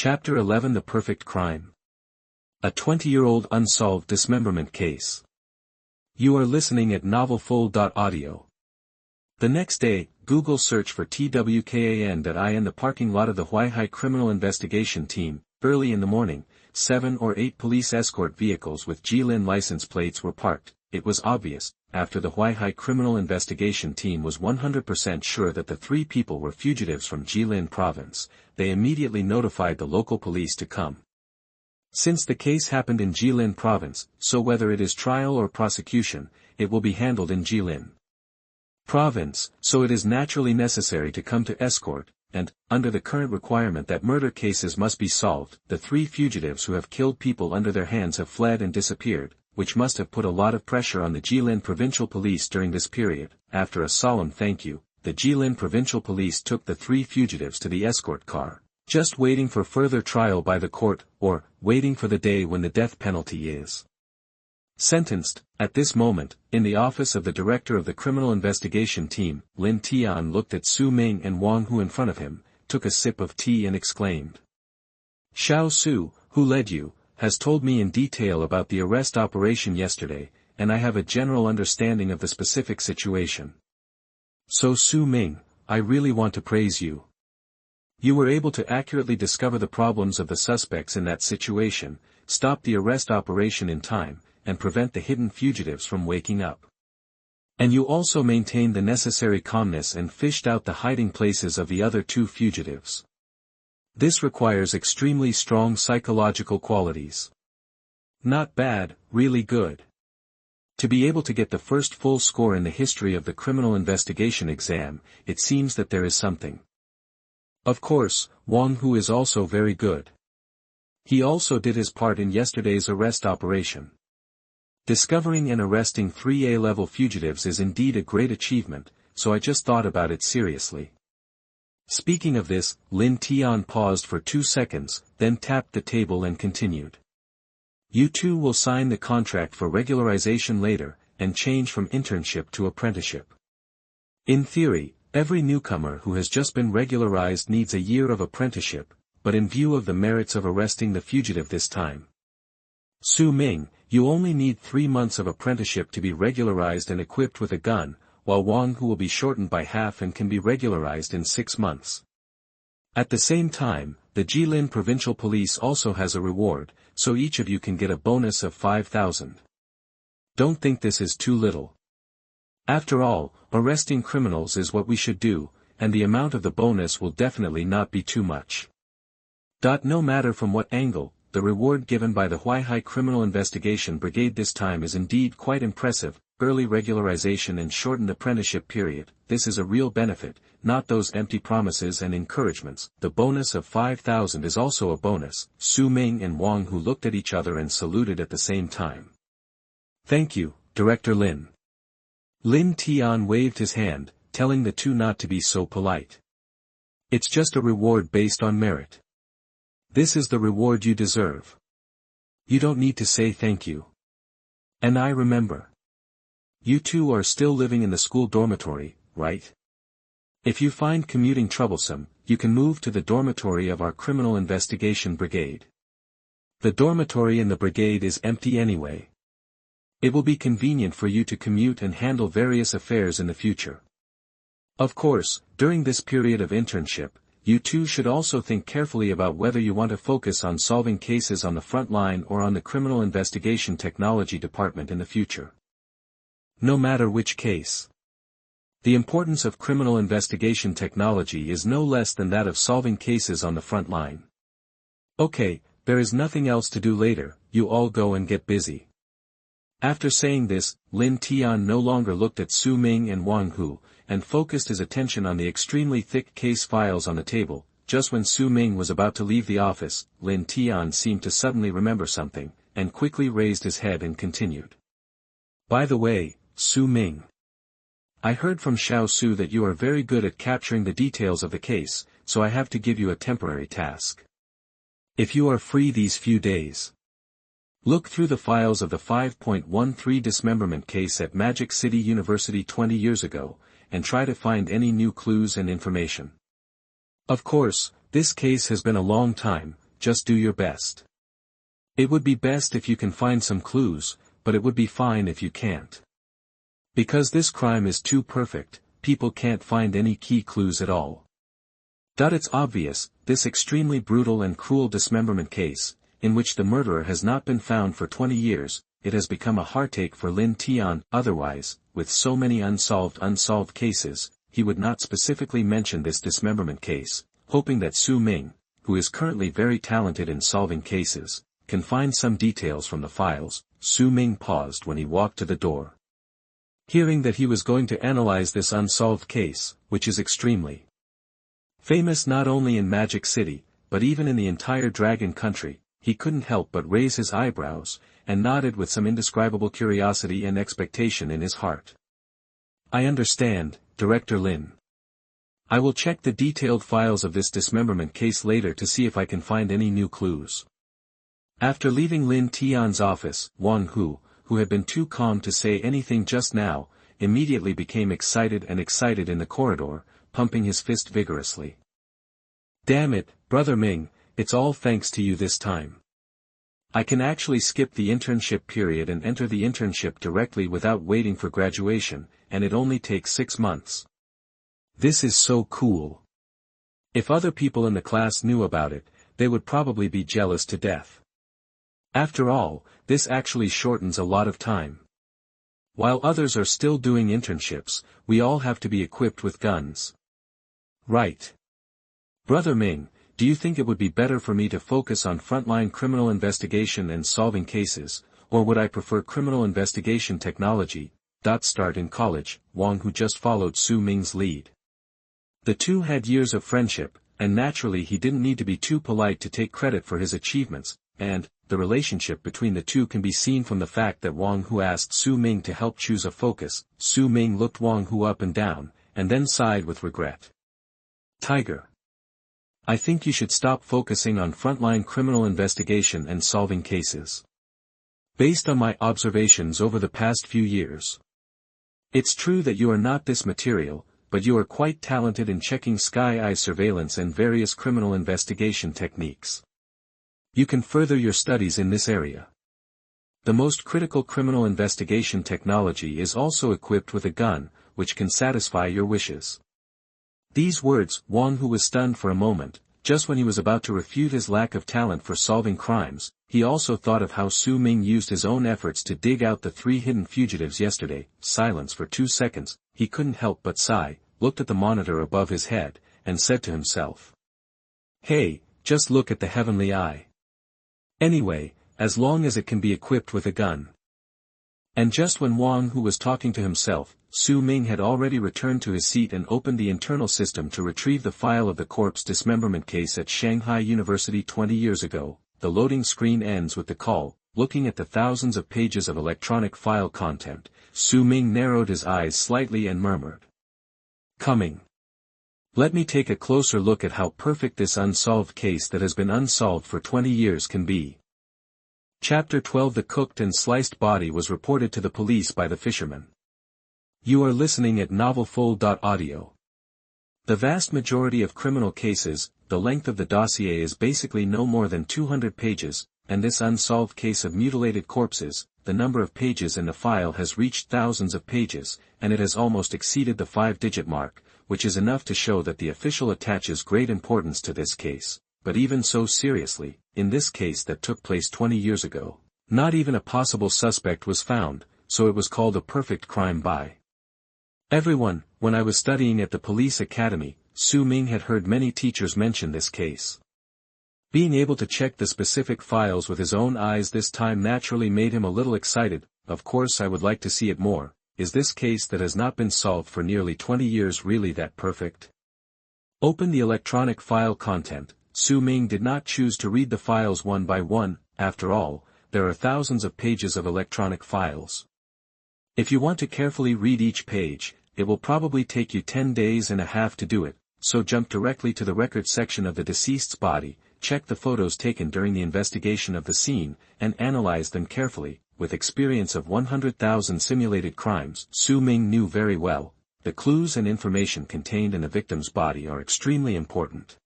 Chapter 11 The Perfect Crime. A 20-year-old unsolved dismemberment case. You are listening at novelfull.audio. The next day, Google search for TWKAN.I in the parking lot of the Huaihai Criminal Investigation Team. Early in the morning, 7 or 8 police escort vehicles with Jilin license plates were parked. It was obvious, after the Huaihai Criminal Investigation Team was 100% sure that the 3 people were fugitives from Jilin province, they immediately notified the local police to come. Since the case happened in Jilin province, so whether it is trial or prosecution, it will be handled in Jilin province, so it is naturally necessary to come to escort, and, under the current requirement that murder cases must be solved, the 3 fugitives who have killed people under their hands have fled and disappeared, which must have put a lot of pressure on the Jilin Provincial Police during this period. After a solemn thank you, the Jilin Provincial Police took the 3 fugitives to the escort car, just waiting for further trial by the court, or, waiting for the day when the death penalty is sentenced. At this moment, in the office of the director of the criminal investigation team, Lin Tian looked at Su Ming and Wang Hu in front of him, took a sip of tea and exclaimed. Xiao Su, who led you, has told me in detail about the arrest operation yesterday, and I have a general understanding of the specific situation. So Su Ming, I really want to praise you. You were able to accurately discover the problems of the suspects in that situation, stop the arrest operation in time, and prevent the hidden fugitives from waking up. And you also maintained the necessary calmness and fished out the hiding places of the other 2 fugitives. This requires extremely strong psychological qualities. Not bad, really good. To be able to get the first full score in the history of the criminal investigation exam, it seems that there is something. Of course, Wang Hu is also very good. He also did his part in yesterday's arrest operation. Discovering and arresting 3 A-level fugitives is indeed a great achievement, so I just thought about it seriously. Speaking of this, Lin Tian paused for 2 seconds, then tapped the table and continued. You 2 will sign the contract for regularization later, and change from internship to apprenticeship. In theory, every newcomer who has just been regularized needs a year of apprenticeship, but in view of the merits of arresting the fugitive this time, Su Ming, you only need 3 months of apprenticeship to be regularized and equipped with a gun, while Wang Hu will be shortened by half and can be regularized in 6 months. At the same time, the Jilin Provincial Police also has a reward, so each of you can get a bonus of 5,000. Don't think this is too little. After all, arresting criminals is what we should do, and the amount of the bonus will definitely not be too much. No matter from what angle, the reward given by the Huaihai Criminal Investigation Brigade this time is indeed quite impressive. Early regularization and shortened apprenticeship period, this is a real benefit, not those empty promises and encouragements. The bonus of 5,000 is also a bonus. Su Ming and Wang Hu looked at each other and saluted at the same time. Thank you, Director Lin. Lin Tian waved his hand, telling the 2 not to be so polite. It's just a reward based on merit. This is the reward you deserve. You don't need to say thank you. And I remember. You 2 are still living in the school dormitory, right? If you find commuting troublesome, you can move to the dormitory of our criminal investigation brigade. The dormitory in the brigade is empty anyway. It will be convenient for you to commute and handle various affairs in the future. Of course, during this period of internship, you 2 should also think carefully about whether you want to focus on solving cases on the front line or on the criminal investigation technology department in the future. No matter which case. The importance of criminal investigation technology is no less than that of solving cases on the front line. Okay, there is nothing else to do later, you all go and get busy. After saying this, Lin Tian no longer looked at Su Ming and Wang Hu, and focused his attention on the extremely thick case files on the table. Just when Su Ming was about to leave the office, Lin Tian seemed to suddenly remember something, and quickly raised his head and continued. By the way, Su Ming. I heard from Xiao Su that you are very good at capturing the details of the case, so I have to give you a temporary task. If you are free these few days, look through the files of the 5.13 dismemberment case at Magic City University 20 years ago, and try to find any new clues and information. Of course, this case has been a long time, just do your best. It would be best if you can find some clues, but it would be fine if you can't. Because this crime is too perfect, people can't find any key clues at all. It's obvious, this extremely brutal and cruel dismemberment case, in which the murderer has not been found for 20 years, it has become a heartache for Lin Tian. Otherwise, with so many unsolved cases, he would not specifically mention this dismemberment case, hoping that Su Ming, who is currently very talented in solving cases, can find some details from the files. Su Ming paused when he walked to the door. Hearing that he was going to analyze this unsolved case, which is extremely famous not only in Magic City, but even in the entire Dragon Country, he couldn't help but raise his eyebrows, and nodded with some indescribable curiosity and expectation in his heart. I understand, Director Lin. I will check the detailed files of this dismemberment case later to see if I can find any new clues. After leaving Lin Tian's office, Wang Hu, who had been too calm to say anything just now, immediately became excited in the corridor, pumping his fist vigorously. Damn it, Brother Ming, it's all thanks to you this time. I can actually skip the internship period and enter the internship directly without waiting for graduation, and it only takes 6 months. This is so cool. If other people in the class knew about it, they would probably be jealous to death. After all, this actually shortens a lot of time. While others are still doing internships, we all have to be equipped with guns. Right. Brother Ming, do you think it would be better for me to focus on frontline criminal investigation and solving cases, or would I prefer criminal investigation technology? Start in college, Wang Hu just followed Su Ming's lead. The two had years of friendship, and naturally he didn't need to be too polite to take credit for his achievements, and, the relationship between the two can be seen from the fact that Wang Hu asked Su Ming to help choose a focus. Su Ming looked Wang Hu up and down, and then sighed with regret. Tiger. I think you should stop focusing on frontline criminal investigation and solving cases. Based on my observations over the past few years. It's true that you are not this material, but you are quite talented in checking sky-eye surveillance and various criminal investigation techniques. You can further your studies in this area. The most critical criminal investigation technology is also equipped with a gun, which can satisfy your wishes. These words, Wang Hu was stunned for a moment, just when he was about to refute his lack of talent for solving crimes. He also thought of how Su Ming used his own efforts to dig out the 3 hidden fugitives yesterday. Silence for 2 seconds, he couldn't help but sigh, looked at the monitor above his head, and said to himself. Hey, just look at the heavenly eye. Anyway, as long as it can be equipped with a gun. And just when Wang Hu was talking to himself, Su Ming had already returned to his seat and opened the internal system to retrieve the file of the corpse dismemberment case at Shanghai University 20 years ago. The loading screen ends with the call. Looking at the thousands of pages of electronic file content, Su Ming narrowed his eyes slightly and murmured. Coming. Let me take a closer look at how perfect this unsolved case that has been unsolved for 20 years can be. Chapter 12. The cooked and sliced body was reported to the police by the fisherman. You are listening at novelfull.audio. The vast majority of criminal cases, the length of the dossier is basically no more than 200 pages, and this unsolved case of mutilated corpses, the number of pages in the file has reached thousands of pages, and it has almost exceeded the 5-digit mark, which is enough to show that the official attaches great importance to this case. But even so seriously, in this case that took place 20 years ago, not even a possible suspect was found, so it was called a perfect crime by everyone. When I was studying at the police academy, Su Ming had heard many teachers mention this case. Being able to check the specific files with his own eyes this time naturally made him a little excited. Of course I would like to see it more. Is this case that has not been solved for nearly 20 years really that perfect? Open the electronic file content. Su Ming did not choose to read the files one by one. After all, there are thousands of pages of electronic files. If you want to carefully read each page, it will probably take you 10 days and a half to do it, so jump directly to the record section of the deceased's body, check the photos taken during the investigation of the scene, and analyze them carefully. With experience of 100,000 simulated crimes, Su Ming knew very well, the clues and information contained in the victim's body are extremely important.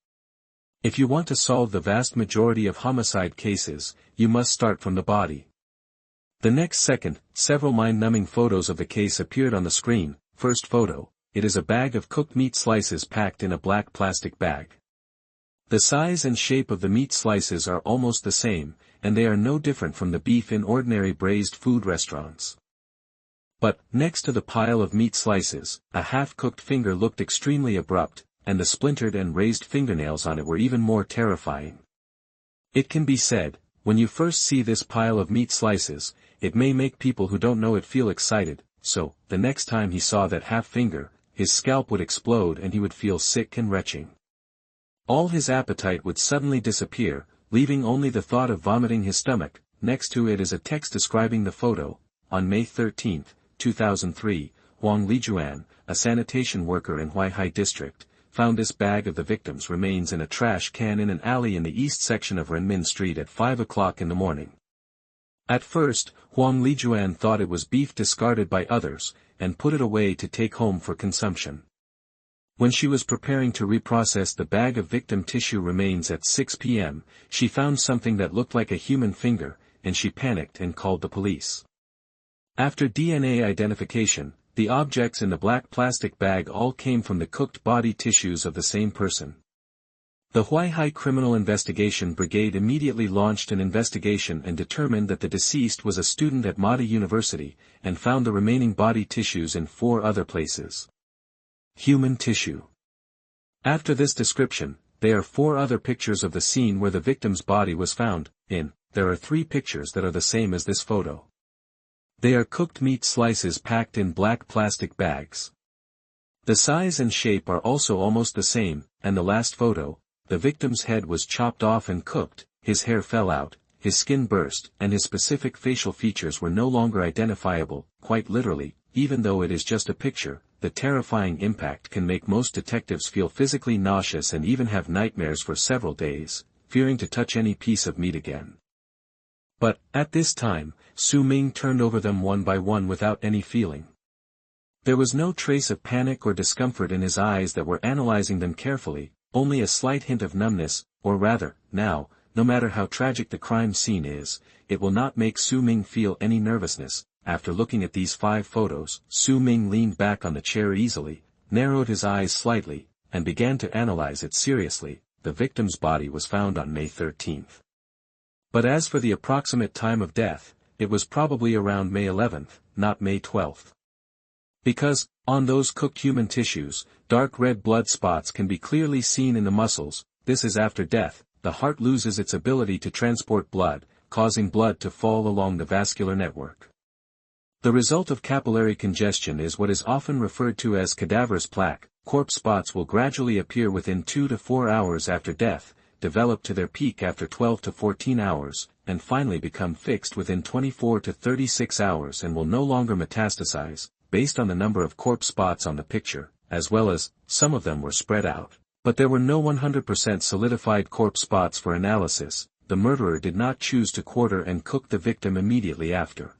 If you want to solve the vast majority of homicide cases, you must start from the body. The next second, several mind-numbing photos of the case appeared on the screen. First photo, it is a bag of cooked meat slices packed in a black plastic bag. The size and shape of the meat slices are almost the same, and they are no different from the beef in ordinary braised food restaurants. But, next to the pile of meat slices, a half-cooked finger looked extremely abrupt, and the splintered and raised fingernails on it were even more terrifying. It can be said, when you first see this pile of meat slices, it may make people who don't know it feel excited, so, the next time he saw that half finger, his scalp would explode and he would feel sick and retching. All his appetite would suddenly disappear, leaving only the thought of vomiting his stomach. Next to it is a text describing the photo. On May 13, 2003, Huang Lijuan, a sanitation worker in Huaihai district, found this bag of the victim's remains in a trash can in an alley in the east section of Renmin Street at 5 o'clock in the morning. At first, Huang Lijuan thought it was beef discarded by others, and put it away to take home for consumption. When she was preparing to reprocess the bag of victim tissue remains at 6 p.m., she found something that looked like a human finger, and she panicked and called the police. After DNA identification, the objects in the black plastic bag all came from the cooked body tissues of the same person. The Huaihai Criminal Investigation Brigade immediately launched an investigation and determined that the deceased was a student at Mada University, and found the remaining body tissues in 4 other places. Human tissue. After this description, there are 4 other pictures of the scene where the victim's body was found. There are 3 pictures that are the same as this photo. They are cooked meat slices packed in black plastic bags. The size and shape are also almost the same, and the last photo, the victim's head was chopped off and cooked, his hair fell out, his skin burst, and his specific facial features were no longer identifiable. Quite literally, even though it is just a picture, the terrifying impact can make most detectives feel physically nauseous and even have nightmares for several days, fearing to touch any piece of meat again. But, at this time, Su Ming turned over them one by one without any feeling. There was no trace of panic or discomfort in his eyes that were analyzing them carefully, only a slight hint of numbness, or rather, now, no matter how tragic the crime scene is, it will not make Su Ming feel any nervousness. After looking at these 5 photos, Su Ming leaned back on the chair easily, narrowed his eyes slightly, and began to analyze it seriously. The victim's body was found on May 13. But as for the approximate time of death, it was probably around May 11, not May 12. Because, on those cooked human tissues, dark red blood spots can be clearly seen in the muscles. This is after death. The heart loses its ability to transport blood, causing blood to fall along the vascular network. The result of capillary congestion is what is often referred to as cadaverous plaque. Corpse spots will gradually appear within 2 to 4 hours after death, develop to their peak after 12 to 14 hours, and finally become fixed within 24 to 36 hours and will no longer metastasize, based on the number of corpse spots on the picture, as well as, some of them were spread out. But there were no 100% solidified corpse spots for analysis. The murderer did not choose to quarter and cook the victim immediately after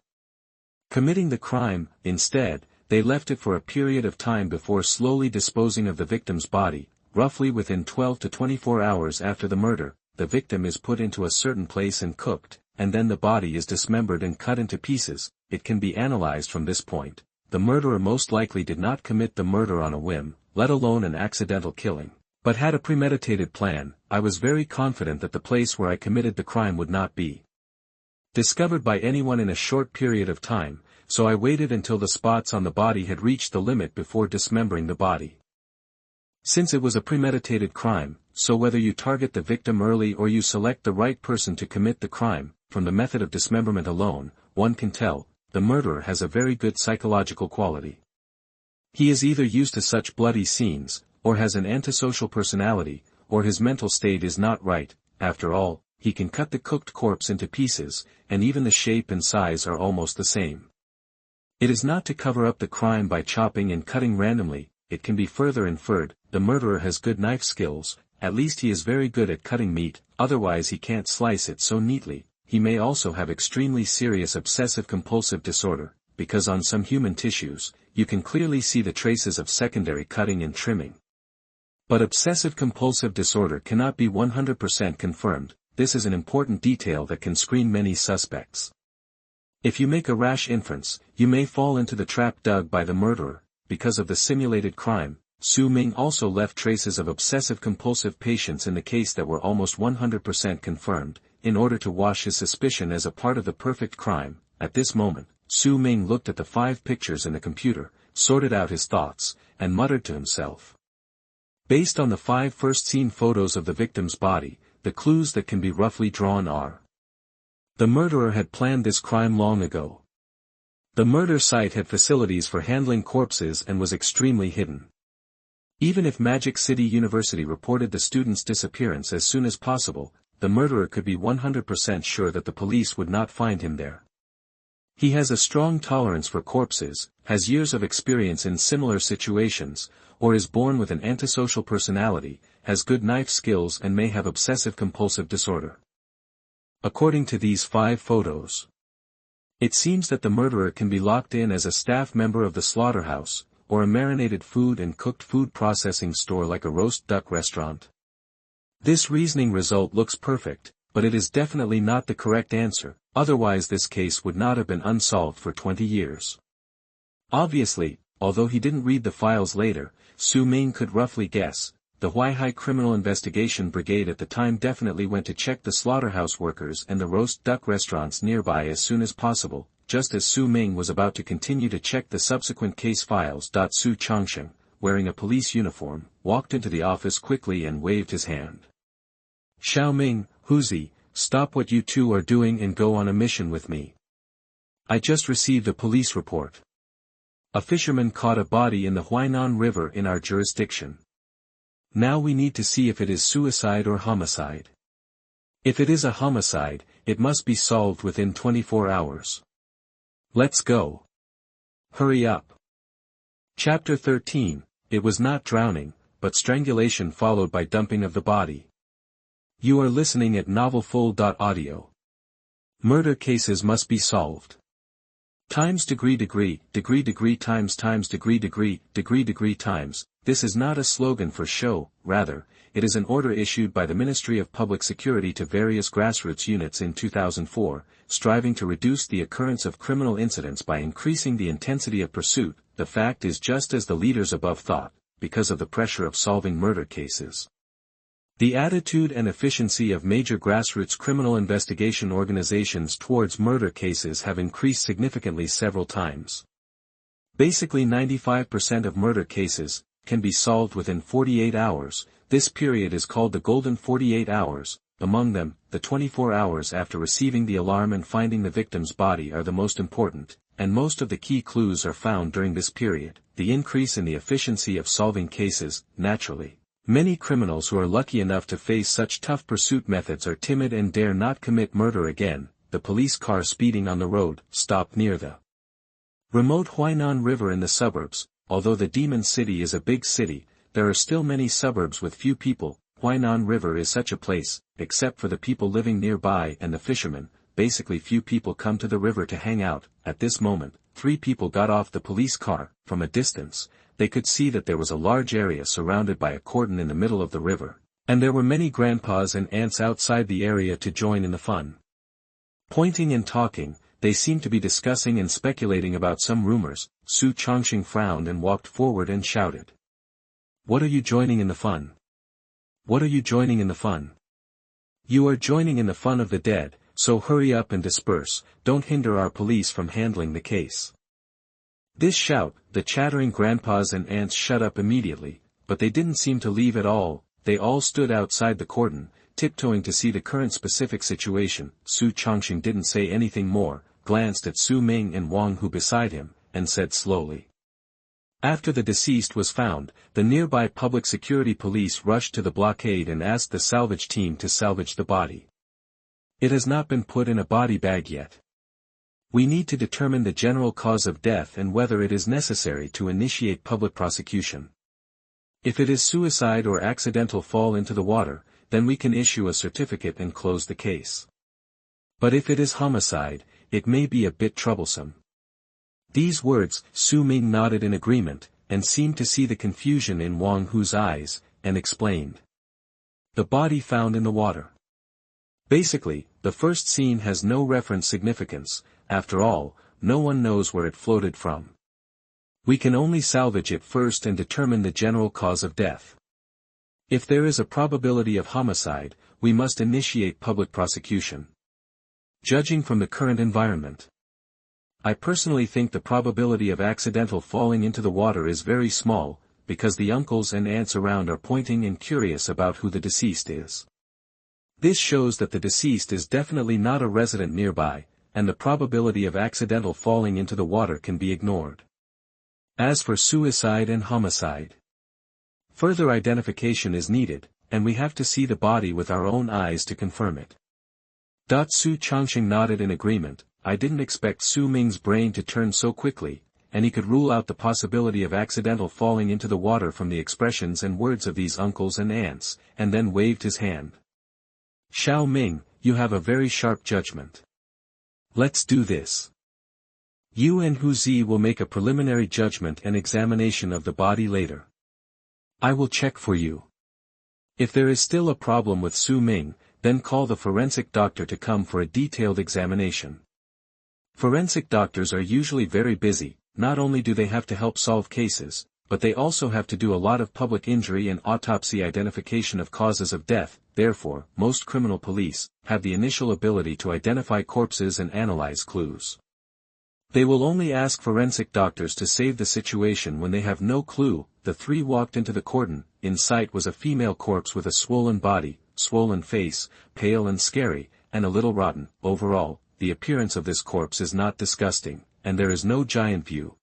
committing the crime. Instead, they left it for a period of time before slowly disposing of the victim's body. Roughly within 12 to 24 hours after the murder, the victim is put into a certain place and cooked, and then the body is dismembered and cut into pieces. It can be analyzed from this point. The murderer most likely did not commit the murder on a whim, let alone an accidental killing, but had a premeditated plan. I was very confident that the place where I committed the crime would not be discovered by anyone in a short period of time, so I waited until the spots on the body had reached the limit before dismembering the body. Since it was a premeditated crime, so whether you target the victim early or you select the right person to commit the crime, from the method of dismemberment alone, one can tell, the murderer has a very good psychological quality. He is either used to such bloody scenes, or has an antisocial personality, or his mental state is not right. After all, he can cut the cooked corpse into pieces, and even the shape and size are almost the same. It is not to cover up the crime by chopping and cutting randomly. It can be further inferred, the murderer has good knife skills. At least he is very good at cutting meat, otherwise he can't slice it so neatly. He may also have extremely serious obsessive-compulsive disorder, because on some human tissues, you can clearly see the traces of secondary cutting and trimming. But obsessive-compulsive disorder cannot be 100% confirmed. This is an important detail that can screen many suspects. If you make a rash inference, you may fall into the trap dug by the murderer. Because of the simulated crime, Su Ming also left traces of obsessive-compulsive patients in the case that were almost 100% confirmed. In order to wash his suspicion as a part of the perfect crime, at this moment, Su Ming looked at the 5 pictures in the computer, sorted out his thoughts, and muttered to himself. Based on the 5 first seen photos of the victim's body, the clues that can be roughly drawn are: the murderer had planned this crime long ago. The murder site had facilities for handling corpses and was extremely hidden. Even if Magic City University reported the student's disappearance as soon as possible, the murderer could be 100% sure that the police would not find him there. He has a strong tolerance for corpses, has years of experience in similar situations, or is born with an antisocial personality, has good knife skills and may have obsessive-compulsive disorder. According to these 5 photos, it seems that the murderer can be locked in as a staff member of the slaughterhouse, or a marinated food and cooked food processing store like a roast duck restaurant. This reasoning result looks perfect, but it is definitely not the correct answer, otherwise this case would not have been unsolved for 20 years. Obviously, although he didn't read the files later, Su Ming could roughly guess. The Huaihai Criminal Investigation Brigade at the time definitely went to check the slaughterhouse workers and the roast duck restaurants nearby as soon as possible, just as Su Ming was about to continue to check the subsequent case files. Su Changsheng, wearing a police uniform, walked into the office quickly and waved his hand. Xiao Ming, Huzi, stop what you two are doing and go on a mission with me. I just received a police report. A fisherman caught a body in the Huainan River in our jurisdiction. Now we need to see if it is suicide or homicide. If it is a homicide, it must be solved within 24 hours. Let's go. Hurry up. Chapter 13, It was not drowning, but strangulation followed by dumping of the body. You are listening at novelfull.audio. Murder cases must be solved. Times degree times degree times. This is not a slogan for show, rather, it is an order issued by the Ministry of Public Security to various grassroots units in 2004, striving to reduce the occurrence of criminal incidents by increasing the intensity of pursuit. The fact is just as the leaders above thought, because of the pressure of solving murder cases. The attitude and efficiency of major grassroots criminal investigation organizations towards murder cases have increased significantly several times. Basically 95% of murder cases can be solved within 48 hours, this period is called the golden 48 hours, among them, the 24 hours after receiving the alarm and finding the victim's body are the most important, and most of the key clues are found during this period. The increase in the efficiency of solving cases, naturally. Many criminals who are lucky enough to face such tough pursuit methods are timid and dare not commit murder again. The police car speeding on the road stopped near the remote Huainan River in the suburbs. Although the Demon City is a big city, there are still many suburbs with few people. Huainan River is such a place, except for the people living nearby and the fishermen. Basically few people come to the river to hang out. At this moment, 3 people got off the police car. From a distance, they could see that there was a large area surrounded by a cordon in the middle of the river, and there were many grandpas and aunts outside the area to join in the fun. Pointing and talking, they seemed to be discussing and speculating about some rumors. Su Changsheng frowned and walked forward and shouted. What are you joining in the fun? What are you joining in the fun? You are joining in the fun of the dead, so hurry up and disperse, don't hinder our police from handling the case. This shout, the chattering grandpas and aunts shut up immediately, but they didn't seem to leave at all. They all stood outside the cordon, tiptoeing to see the current specific situation. Su Changsheng didn't say anything more, glanced at Su Ming and Wang Hu beside him, and said slowly. After the deceased was found, the nearby public security police rushed to the blockade and asked the salvage team to salvage the body. It has not been put in a body bag yet. We need to determine the general cause of death and whether it is necessary to initiate public prosecution. If it is suicide or accidental fall into the water, then we can issue a certificate and close the case. But if it is homicide, it may be a bit troublesome. These words, Su Ming nodded in agreement, and seemed to see the confusion in Wang Hu's eyes. and explained. The body found in the water. Basically, the first scene has no reference significance. After all, no one knows where it floated from. We can only salvage it first and determine the general cause of death. If there is a probability of homicide, we must initiate public prosecution. Judging from the current environment, I personally think the probability of accidental falling into the water is very small, because the uncles and aunts around are pointing and curious about who the deceased is. This shows that the deceased is definitely not a resident nearby, and the probability of accidental falling into the water can be ignored. As for suicide and homicide, further identification is needed, and we have to see the body with our own eyes to confirm it. Su Changqing nodded in agreement. I didn't expect Su Ming's brain to turn so quickly, and he could rule out the possibility of accidental falling into the water from the expressions and words of these uncles and aunts, and then waved his hand. Xiao Ming, you have a very sharp judgment. Let's do this. You and Hu Zi will make a preliminary judgment and examination of the body later. I will check for you. If there is still a problem with Su Ming, then call the forensic doctor to come for a detailed examination. Forensic doctors are usually very busy. Not only do they have to help solve cases, but they also have to do a lot of public injury and autopsy identification of causes of death. Therefore, most criminal police have the initial ability to identify corpses and analyze clues. They will only ask forensic doctors to save the situation when they have no clue. The three walked into the cordon. In sight was a female corpse with a swollen body, swollen face, pale and scary, and a little rotten. Overall, the appearance of this corpse is not disgusting, and there is no giant view.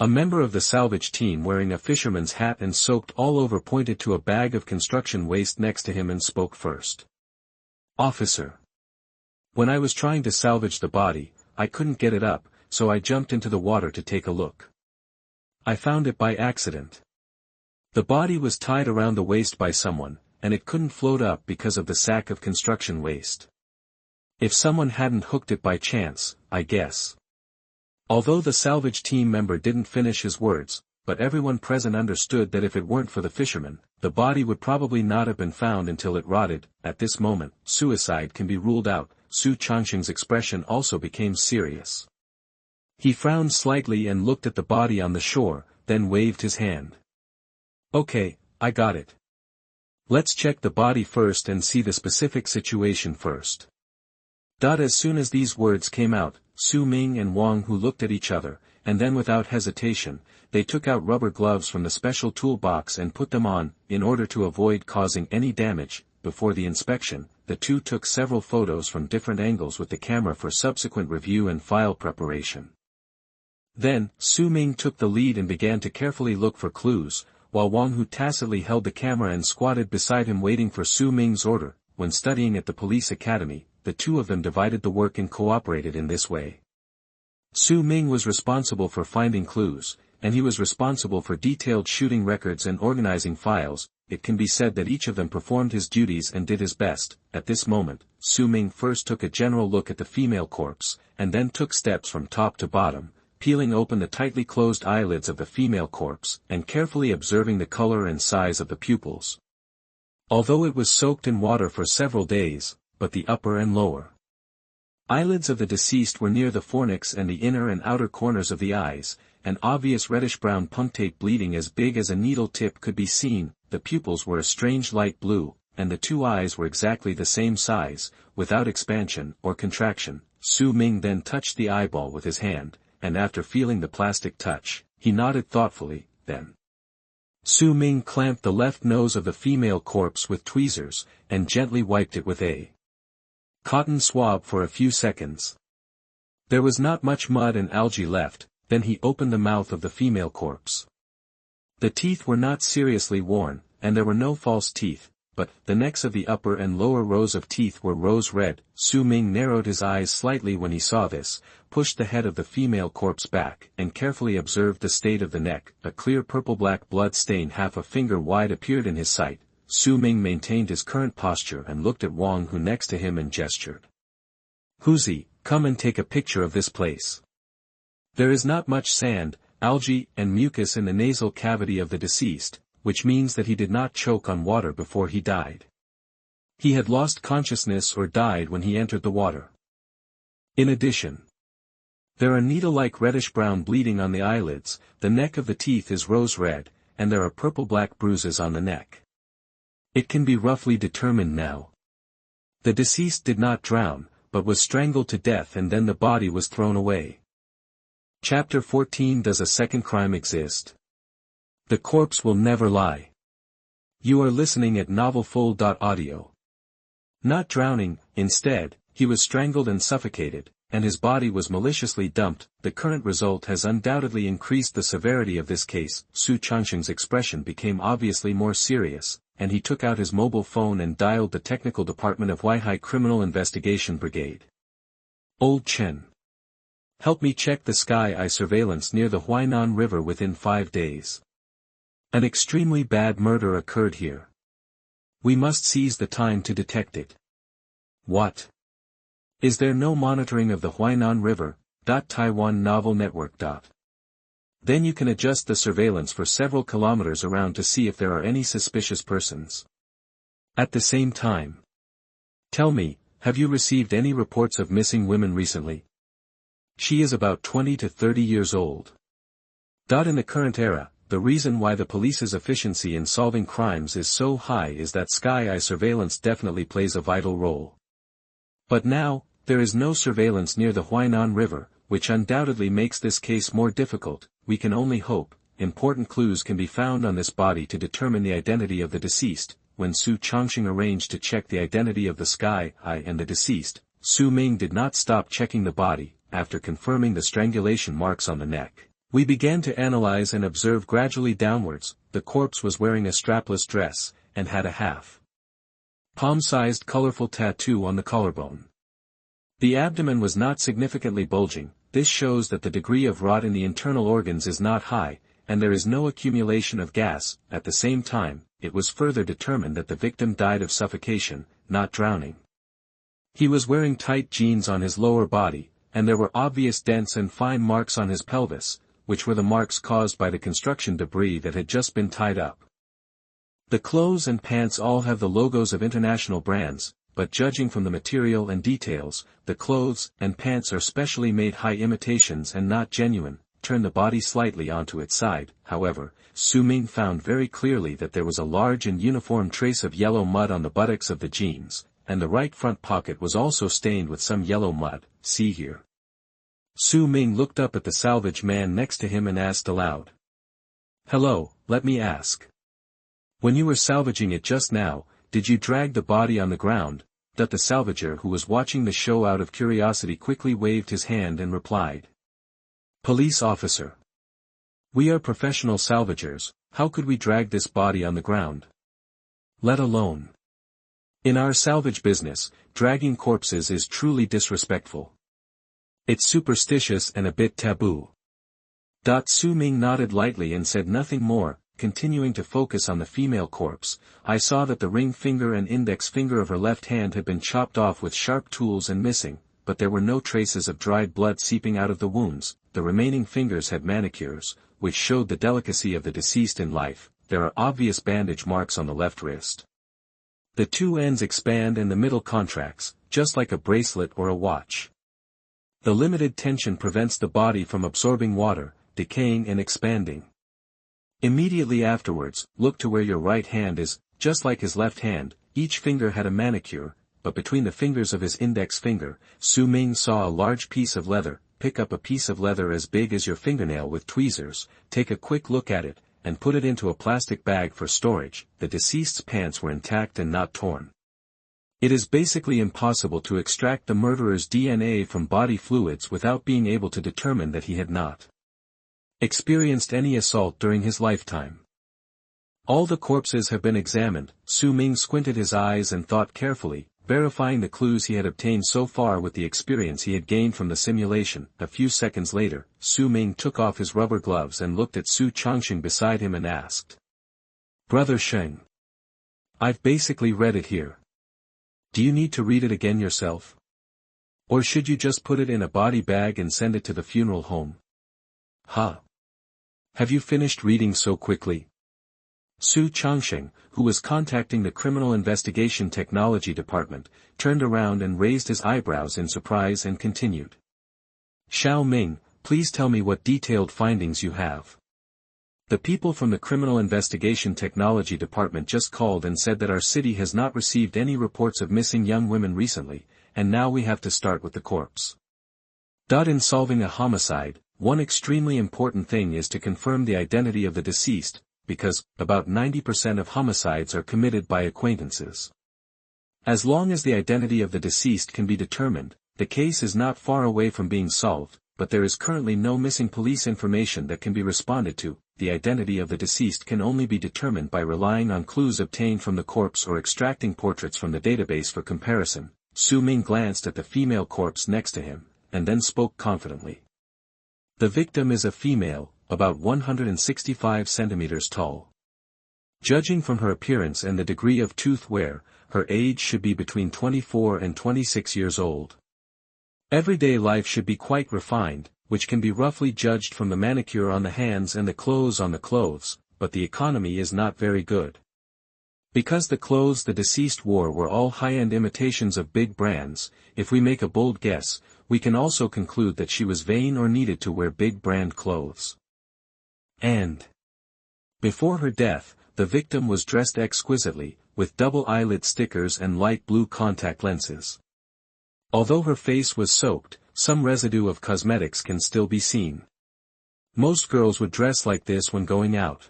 A member of the salvage team wearing a fisherman's hat and soaked all over pointed to a bag of construction waste next to him and spoke first. Officer. When I was trying to salvage the body, I couldn't get it up, so I jumped into the water to take a look. I found it by accident. The body was tied around the waist by someone, and it couldn't float up because of the sack of construction waste. If someone hadn't hooked it by chance, I guess. Although the salvage team member didn't finish his words, but everyone present understood that if it weren't for the fisherman, the body would probably not have been found until it rotted. At this moment, suicide can be ruled out. Su Changqing's expression also became serious. He frowned slightly and looked at the body on the shore, then waved his hand. Okay, I got it. Let's check the body first and see the specific situation first. As soon as these words came out, Su Ming and Wang Hu looked at each other, and then without hesitation, they took out rubber gloves from the special toolbox and put them on. In order to avoid causing any damage, before the inspection, the two took several photos from different angles with the camera for subsequent review and file preparation. Then, Su Ming took the lead and began to carefully look for clues, while Wang Hu tacitly held the camera and squatted beside him waiting for Su Ming's order. When studying at the police academy, the two of them divided the work and cooperated in this way. Su Ming was responsible for finding clues, and he was responsible for detailed shooting records and organizing files. It can be said that each of them performed his duties and did his best. At this moment, Su Ming first took a general look at the female corpse, and then took steps from top to bottom, peeling open the tightly closed eyelids of the female corpse, and carefully observing the color and size of the pupils. Although it was soaked in water for several days, but the upper and lower eyelids of the deceased were near the fornix and the inner and outer corners of the eyes. An obvious reddish-brown punctate bleeding as big as a needle tip could be seen. The pupils were a strange light blue, and the two eyes were exactly the same size, without expansion or contraction. Su Ming then touched the eyeball with his hand, and after feeling the plastic touch, he nodded thoughtfully. Then Su Ming clamped the left nose of the female corpse with tweezers, and gently wiped it with a cotton swab for a few seconds. There was not much mud and algae left. Then he opened the mouth of the female corpse. The teeth were not seriously worn, and there were no false teeth, but the necks of the upper and lower rows of teeth were rose red. Su Ming narrowed his eyes slightly when he saw this, pushed the head of the female corpse back, and carefully observed the state of the neck. A clear purple-black blood stain half a finger wide appeared in his sight. Su Ming maintained his current posture and looked at Wang Hu next to him and gestured. Huzi, come and take a picture of this place. There is not much sand, algae, and mucus in the nasal cavity of the deceased, which means that he did not choke on water before he died. He had lost consciousness or died when he entered the water. In addition, there are needle-like reddish-brown bleeding on the eyelids, the neck of the teeth is rose-red, and there are purple-black bruises on the neck. It can be roughly determined now. The deceased did not drown, but was strangled to death and then the body was thrown away. Chapter 14. Does a second crime exist? The corpse will never lie. You are listening at novelfull.audio. Not drowning, instead, he was strangled and suffocated, and his body was maliciously dumped. The current result has undoubtedly increased the severity of this case. Su Changxing's expression became obviously more serious, and he took out his mobile phone and dialed the technical department of Weihai Criminal Investigation Brigade. Old Chen. Help me check the sky eye surveillance near the Huainan River within 5 days. An extremely bad murder occurred here. We must seize the time to detect it. What? Is there no monitoring of the Huainan River? Taiwan Novel Network. Then you can adjust the surveillance for several kilometers around to see if there are any suspicious persons. At the same time, tell me, have you received any reports of missing women recently? She is about 20 to 30 years old. In the current era, the reason why the police's efficiency in solving crimes is so high is that sky eye surveillance definitely plays a vital role. But now, there is no surveillance near the Huainan River, which undoubtedly makes this case more difficult. We can only hope. Important clues can be found on this body to determine the identity of the deceased. When Su Changxing arranged to check the identity of the sky eye and the deceased, Su Ming did not stop checking the body. After confirming the strangulation marks on the neck, we began to analyze and observe gradually downwards. The corpse was wearing a strapless dress, and had a half palm-sized colorful tattoo on the collarbone. The abdomen was not significantly bulging. This shows that the degree of rot in the internal organs is not high, and there is no accumulation of gas. At the same time, it was further determined that the victim died of suffocation, not drowning. He was wearing tight jeans on his lower body, and there were obvious dents and fine marks on his pelvis, which were the marks caused by the construction debris that had just been tied up. The clothes and pants all have the logos of international brands, but judging from the material and details, the clothes and pants are specially made high imitations and not genuine. Turn the body slightly onto its side. However, Su Ming found very clearly that there was a large and uniform trace of yellow mud on the buttocks of the jeans, and the right front pocket was also stained with some yellow mud. See here. Su Ming looked up at the salvage man next to him and asked aloud. Hello, let me ask. When you were salvaging it just now, did you drag the body on the ground? The salvager who was watching the show out of curiosity quickly waved his hand and replied. Police officer. We are professional salvagers, how could we drag this body on the ground? Let alone. In our salvage business, dragging corpses is truly disrespectful. It's superstitious and a bit taboo. Su Ming nodded lightly and said nothing more. Continuing to focus on the female corpse, I saw that the ring finger and index finger of her left hand had been chopped off with sharp tools and missing, but there were no traces of dried blood seeping out of the wounds. The remaining fingers had manicures, which showed the delicacy of the deceased in life. There are obvious bandage marks on the left wrist. The two ends expand and the middle contracts, just like a bracelet or a watch. The limited tension prevents the body from absorbing water, decaying and expanding. Immediately afterwards, look to where your right hand is, just like his left hand. Each finger had a manicure, but between the fingers of his index finger, Su Ming saw a large piece of leather. Pick up a piece of leather as big as your fingernail with tweezers, take a quick look at it, and put it into a plastic bag for storage. The deceased's pants were intact and not torn. It is basically impossible to extract the murderer's DNA from body fluids without being able to determine that he had not experienced any assault during his lifetime. All the corpses have been examined. Su Ming squinted his eyes and thought carefully, verifying the clues he had obtained so far with the experience he had gained from the simulation. A few seconds later, Su Ming took off his rubber gloves and looked at Su Changxing beside him and asked. Brother Sheng. I've basically read it here. Do you need to read it again yourself? Or should you just put it in a body bag and send it to the funeral home? Have you finished reading so quickly? Su Changsheng, who was contacting the Criminal Investigation Technology Department, turned around and raised his eyebrows in surprise and continued. Xiao Ming, please tell me what detailed findings you have. The people from the Criminal Investigation Technology Department just called and said that our city has not received any reports of missing young women recently, and now we have to start with the corpse. In solving a homicide, one extremely important thing is to confirm the identity of the deceased, because about 90% of homicides are committed by acquaintances. As long as the identity of the deceased can be determined, the case is not far away from being solved, but there is currently no missing police information that can be responded to. The identity of the deceased can only be determined by relying on clues obtained from the corpse or extracting portraits from the database for comparison. Su Ming glanced at the female corpse next to him, and then spoke confidently. The victim is a female, about 165 centimeters tall. Judging from her appearance and the degree of tooth wear, her age should be between 24 and 26 years old. Everyday life should be quite refined, which can be roughly judged from the manicure on the hands and the clothes on the clothes, but the economy is not very good. Because the clothes the deceased wore were all high-end imitations of big brands, if we make a bold guess, we can also conclude that she was vain or needed to wear big brand clothes. And before her death, the victim was dressed exquisitely, with double eyelid stickers and light blue contact lenses. Although her face was soaked, some residue of cosmetics can still be seen. Most girls would dress like this when going out.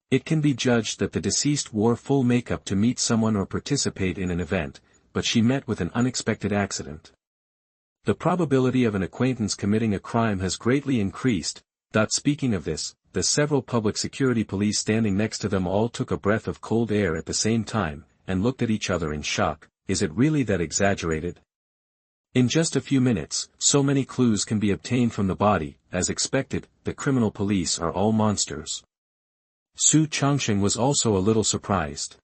It can be judged that the deceased wore full makeup to meet someone or participate in an event, but she met with an unexpected accident. The probability of an acquaintance committing a crime has greatly increased. Speaking of this, the several public security police standing next to them all took a breath of cold air at the same time, and looked at each other in shock. Is it really that exaggerated? In just a few minutes, so many clues can be obtained from the body. As expected, the criminal police are all monsters. Su Changsheng was also a little surprised.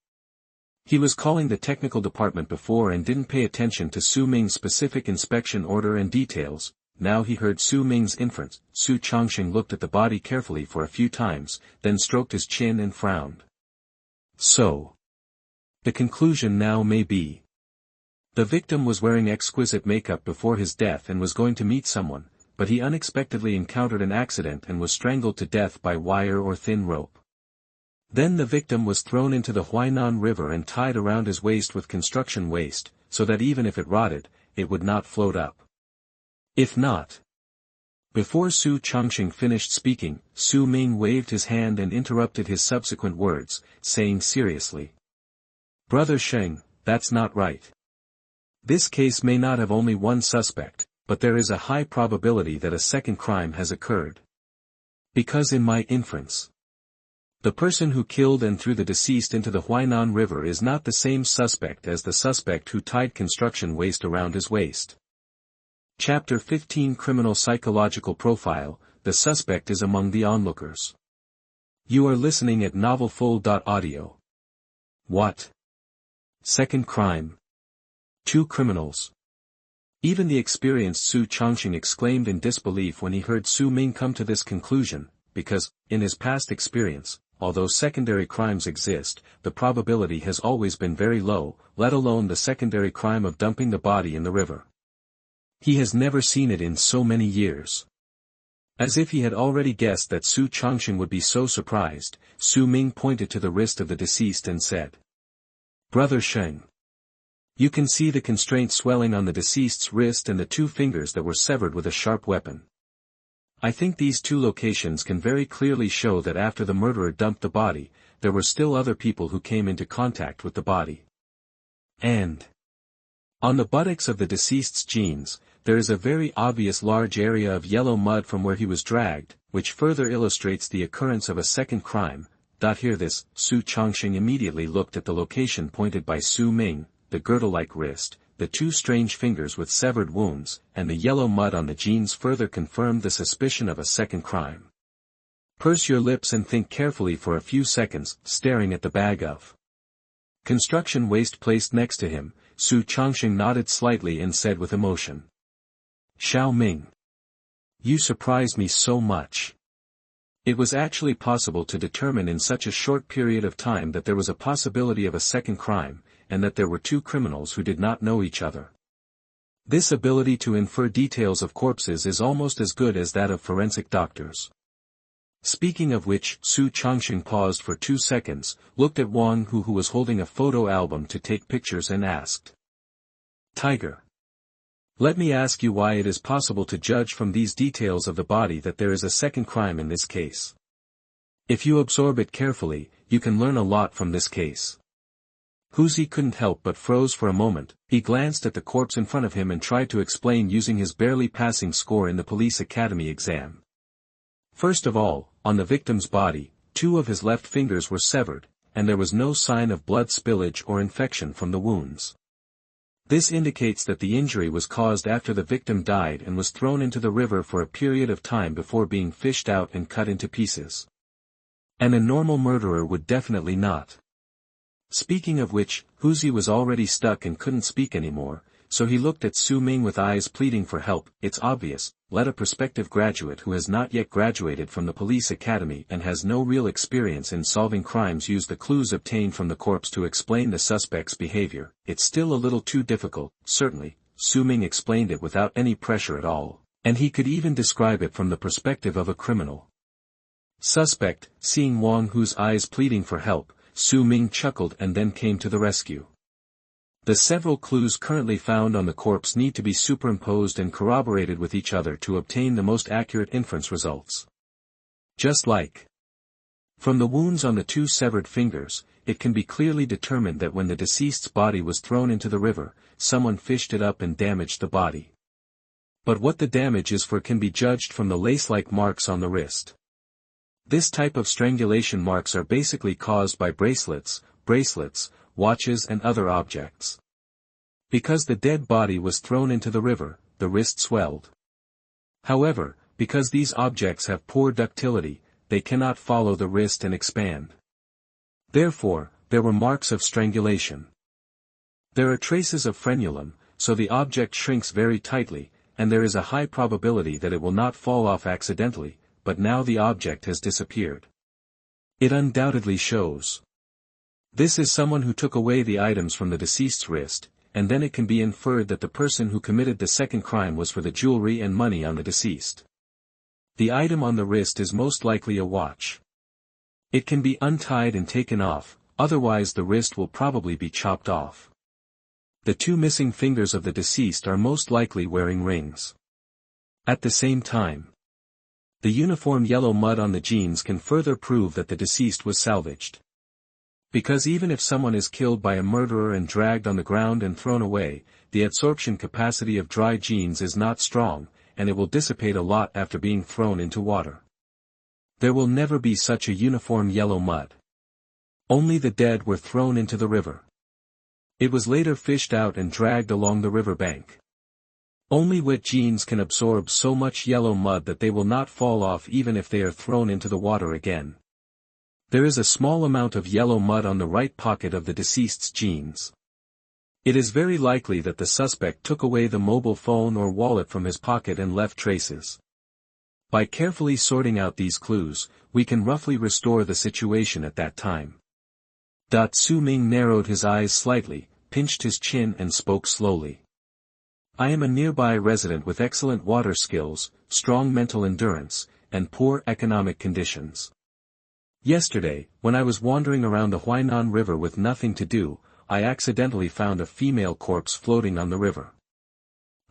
He was calling the technical department before and didn't pay attention to Su Ming's specific inspection order and details. Now he heard Su Ming's inference. Su Changsheng looked at the body carefully for a few times, then stroked his chin and frowned. So, the conclusion now may be: the victim was wearing exquisite makeup before his death and was going to meet someone, but he unexpectedly encountered an accident and was strangled to death by wire or thin rope. Then the victim was thrown into the Huainan River and tied around his waist with construction waste, so that even if it rotted, it would not float up. If not. Before Su Changsheng finished speaking, Su Ming waved his hand and interrupted his subsequent words, saying seriously, "Brother Sheng, that's not right. This case may not have only one suspect, but there is a high probability that a second crime has occurred. Because in my inference, the person who killed and threw the deceased into the Huainan River is not the same suspect as the suspect who tied construction waste around his waist." Chapter 15 Criminal Psychological Profile. The suspect is among the onlookers. You are listening at novelfull.audio. What? Second crime. 2 criminals. Even the experienced Su Changsheng exclaimed in disbelief when he heard Su Ming come to this conclusion, because, in his past experience, although secondary crimes exist, the probability has always been very low, let alone the secondary crime of dumping the body in the river. He has never seen it in so many years. As if he had already guessed that Su Changsheng would be so surprised, Su Ming pointed to the wrist of the deceased and said, "Brother Sheng. You can see the constraint swelling on the deceased's wrist and the 2 fingers that were severed with a sharp weapon. I think these 2 locations can very clearly show that after the murderer dumped the body, there were still other people who came into contact with the body. And on the buttocks of the deceased's jeans, there is a very obvious large area of yellow mud from where he was dragged, which further illustrates the occurrence of a second crime." Hear this, Su Changsheng immediately looked at the location pointed by Su Ming, the girdle-like wrist, the 2 strange fingers with severed wounds, and the yellow mud on the jeans further confirmed the suspicion of a second crime. Purse your lips and think carefully for a few seconds, staring at the bag of construction waste placed next to him. Su Changsheng nodded slightly and said with emotion, "Xiao Ming. You surprised me so much. It was actually possible to determine in such a short period of time that there was a possibility of a second crime, and that there were two criminals who did not know each other. This ability to infer details of corpses is almost as good as that of forensic doctors. Speaking of which, Su Changxing paused for 2 seconds, looked at Wang Hu who was holding a photo album to take pictures and asked. Tiger. Let me ask you why it is possible to judge from these details of the body that there is a second crime in this case. If you absorb it carefully, you can learn a lot from this case. Huzi couldn't help but froze for a moment. He glanced at the corpse in front of him and tried to explain using his barely passing score in the police academy exam. First of all, on the victim's body, 2 of his left fingers were severed, and there was no sign of blood spillage or infection from the wounds. This indicates that the injury was caused after the victim died and was thrown into the river for a period of time before being fished out and cut into pieces. And a normal murderer would definitely not. Speaking of which, Huzi was already stuck and couldn't speak anymore, so he looked at Su Ming with eyes pleading for help. It's obvious, let a prospective graduate who has not yet graduated from the police academy and has no real experience in solving crimes use the clues obtained from the corpse to explain the suspect's behavior. It's still a little too difficult, certainly. Su Ming explained it without any pressure at all, and he could even describe it from the perspective of a criminal. Suspect, seeing Wang Hu's eyes pleading for help, Su Ming chuckled and then came to the rescue. The several clues currently found on the corpse need to be superimposed and corroborated with each other to obtain the most accurate inference results. Just like from the wounds on the 2 severed fingers, it can be clearly determined that when the deceased's body was thrown into the river, someone fished it up and damaged the body. But what the damage is for can be judged from the lace-like marks on the wrist. This type of strangulation marks are basically caused by bracelets, watches and other objects. Because the dead body was thrown into the river, the wrist swelled. However, because these objects have poor ductility, they cannot follow the wrist and expand. Therefore, there were marks of strangulation. There are traces of frenulum, so the object shrinks very tightly, and there is a high probability that it will not fall off accidentally, but now the object has disappeared. It undoubtedly shows. This is someone who took away the items from the deceased's wrist, and then it can be inferred that the person who committed the second crime was for the jewelry and money on the deceased. The item on the wrist is most likely a watch. It can be untied and taken off, otherwise the wrist will probably be chopped off. The 2 missing fingers of the deceased are most likely wearing rings. At the same time, the uniform yellow mud on the jeans can further prove that the deceased was salvaged. Because even if someone is killed by a murderer and dragged on the ground and thrown away, the adsorption capacity of dry jeans is not strong, and it will dissipate a lot after being thrown into water. There will never be such a uniform yellow mud. Only the dead were thrown into the river. It was later fished out and dragged along the river bank. Only wet jeans can absorb so much yellow mud that they will not fall off even if they are thrown into the water again. There is a small amount of yellow mud on the right pocket of the deceased's jeans. It is very likely that the suspect took away the mobile phone or wallet from his pocket and left traces. By carefully sorting out these clues, we can roughly restore the situation at that time. Su Ming narrowed his eyes slightly, pinched his chin and spoke slowly. I am a nearby resident with excellent water skills, strong mental endurance, and poor economic conditions. Yesterday, when I was wandering around the Huainan River with nothing to do, I accidentally found a female corpse floating on the river.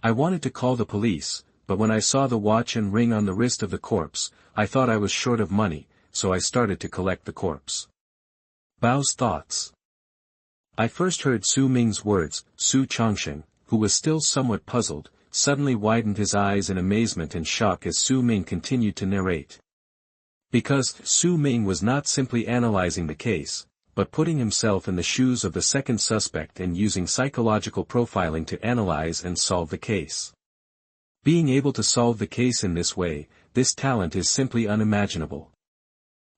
I wanted to call the police, but when I saw the watch and ring on the wrist of the corpse, I thought I was short of money, so I started to collect the corpse. Bao's thoughts. I first heard Su Ming's words. Su Changxing, who was still somewhat puzzled, suddenly widened his eyes in amazement and shock as Su Ming continued to narrate. Because Su Ming was not simply analyzing the case, but putting himself in the shoes of the second suspect and using psychological profiling to analyze and solve the case. Being able to solve the case in this way, this talent is simply unimaginable.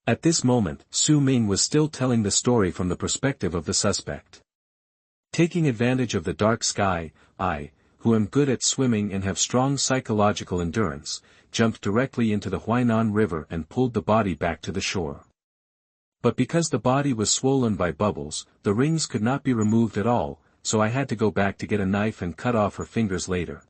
At this moment, Su Ming was still telling the story from the perspective of the suspect. Taking advantage of the dark sky, who am good at swimming and have strong psychological endurance, jumped directly into the Huainan River and pulled the body back to the shore. But because the body was swollen by bubbles, the rings could not be removed at all, so I had to go back to get a knife and cut off her fingers later.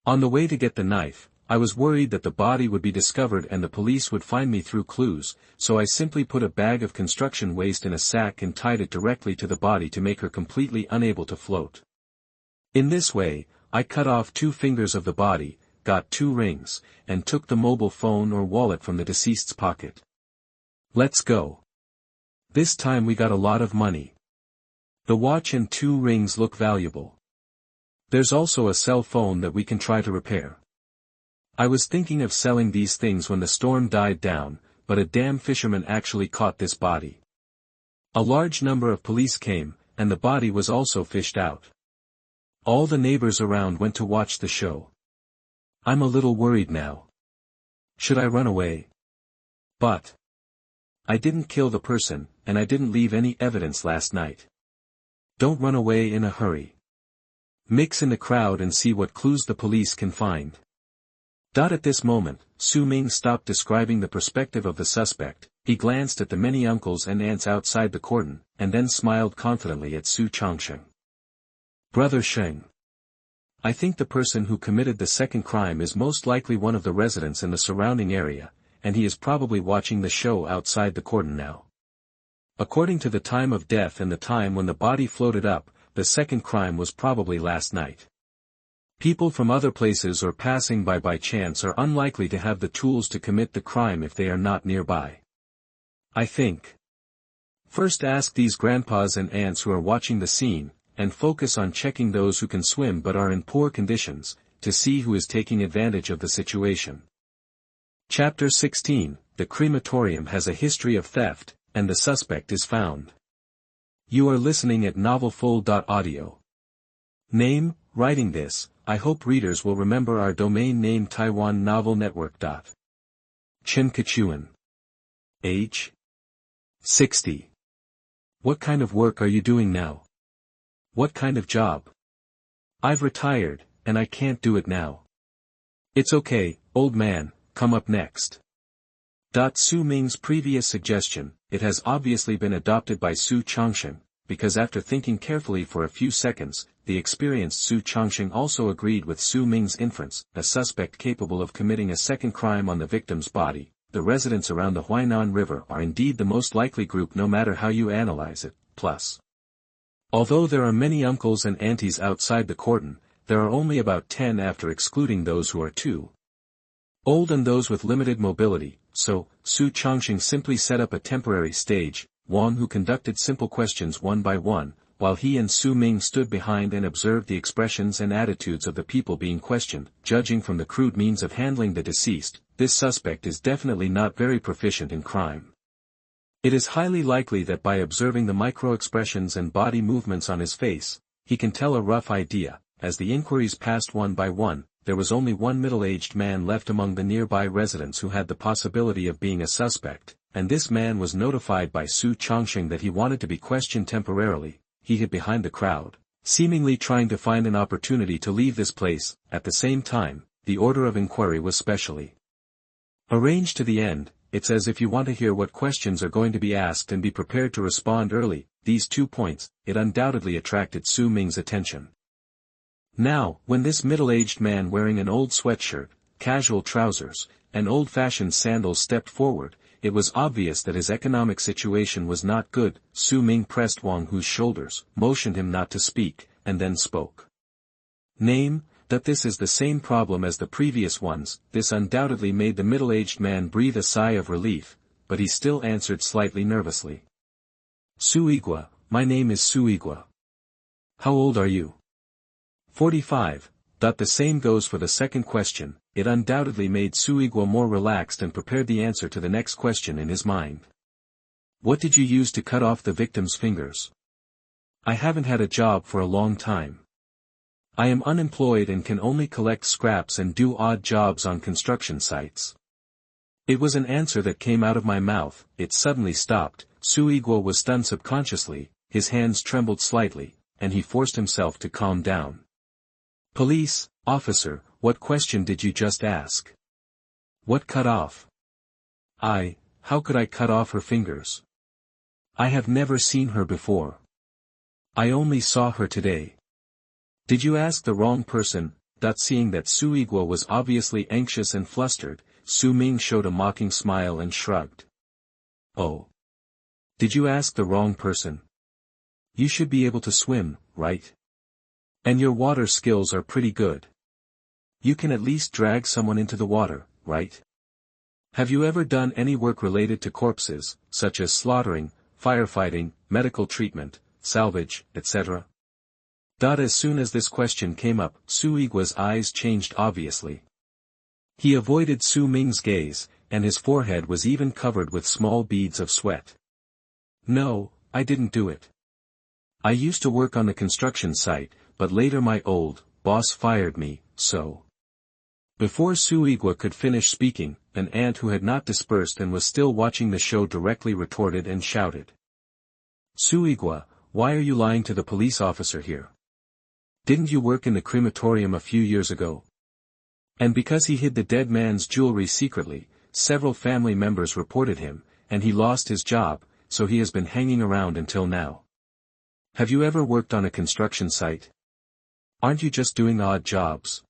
On the way to get the knife, I was worried that the body would be discovered and the police would find me through clues, so I simply put a bag of construction waste in a sack and tied it directly to the body to make her completely unable to float. In this way, I cut off 2 fingers of the body, got 2 rings, and took the mobile phone or wallet from the deceased's pocket. Let's go. This time we got a lot of money. The watch and 2 rings look valuable. There's also a cell phone that we can try to repair. I was thinking of selling these things when the storm died down, but a damn fisherman actually caught this body. A large number of police came, and the body was also fished out. All the neighbors around went to watch the show. I'm a little worried now. Should I run away? But I didn't kill the person, and I didn't leave any evidence last night. Don't run away in a hurry. Mix in the crowd and see what clues the police can find. At this moment, Su Ming stopped describing the perspective of the suspect, he glanced at the many uncles and aunts outside the cordon, and then smiled confidently at Su Changsheng. Brother Sheng. I think the person who committed the second crime is most likely one of the residents in the surrounding area, and he is probably watching the show outside the cordon now. According to the time of death and the time when the body floated up, the second crime was probably last night. People from other places or passing by chance are unlikely to have the tools to commit the crime if they are not nearby. I think. First ask these grandpas and aunts who are watching the scene, and focus on checking those who can swim but are in poor conditions, to see who is taking advantage of the situation. Chapter 16, The crematorium has a history of theft, and the suspect is found. You are listening at novelfull.audio. Name, writing this, I hope readers will remember our domain name Taiwan Novel Network. Chen Kachuan. Age? 60. What kind of work are you doing now? What kind of job? I've retired, and I can't do it now. It's okay, old man, come up next. Su Ming's previous suggestion, it has obviously been adopted by Su Changsheng, because after thinking carefully for a few seconds, the experienced Su Changsheng also agreed with Su Ming's inference, a suspect capable of committing a second crime on the victim's body. The residents around the Huainan River are indeed the most likely group no matter how you analyze it, plus. Although there are many uncles and aunties outside the cordon, there are only about 10 after excluding those who are too old and those with limited mobility, so, Su Changsheng simply set up a temporary stage, Wang who conducted simple questions one by one, while he and Su Ming stood behind and observed the expressions and attitudes of the people being questioned. Judging from the crude means of handling the deceased, this suspect is definitely not very proficient in crime. It is highly likely that by observing the micro-expressions and body movements on his face, he can tell a rough idea. As the inquiries passed one by one, there was only one middle-aged man left among the nearby residents who had the possibility of being a suspect, and this man was notified by Su Changsheng that he wanted to be questioned temporarily. He hid behind the crowd, seemingly trying to find an opportunity to leave this place. At the same time, the order of inquiry was specially arranged to the end. It's as if you want to hear what questions are going to be asked and be prepared to respond early. These 2 points, it undoubtedly attracted Su Ming's attention. Now, when this middle-aged man wearing an old sweatshirt, casual trousers, and old-fashioned sandals stepped forward, it was obvious that his economic situation was not good. Su Ming pressed Wang Hu's shoulders, motioned him not to speak, and then spoke. Name, that this is the same problem as the previous ones. This undoubtedly made the middle-aged man breathe a sigh of relief, but he still answered slightly nervously. Su Igua, my name is Su Igua. How old are you? 45. The same goes for the second question. It undoubtedly made Su Igua more relaxed and prepared the answer to the next question in his mind. What did you use to cut off the victim's fingers? I haven't had a job for a long time. I am unemployed and can only collect scraps and do odd jobs on construction sites. It was an answer that came out of my mouth. It suddenly stopped. Su Igua was stunned subconsciously, his hands trembled slightly, and he forced himself to calm down. Police, officer, what question did you just ask? What cut off? How could I cut off her fingers? I have never seen her before. I only saw her today. Did you ask the wrong person? Seeing that Su Igwa was obviously anxious and flustered, Su Ming showed a mocking smile and shrugged. Oh. Did you ask the wrong person? You should be able to swim, right? And your water skills are pretty good. You can at least drag someone into the water, right? Have you ever done any work related to corpses, such as slaughtering, firefighting, medical treatment, salvage, etc.? As soon as this question came up, Su Igwa's eyes changed obviously. He avoided Su Ming's gaze, and his forehead was even covered with small beads of sweat. No, I didn't do it. I used to work on the construction site, but later my old boss fired me, so. Before Su Igwa could finish speaking, an ant who had not dispersed and was still watching the show directly retorted and shouted. Su Igwa, why are you lying to the police officer here? Didn't you work in the crematorium a few years ago? And because he hid the dead man's jewelry secretly, several family members reported him, and he lost his job, so he has been hanging around until now. Have you ever worked on a construction site? Aren't you just doing odd jobs?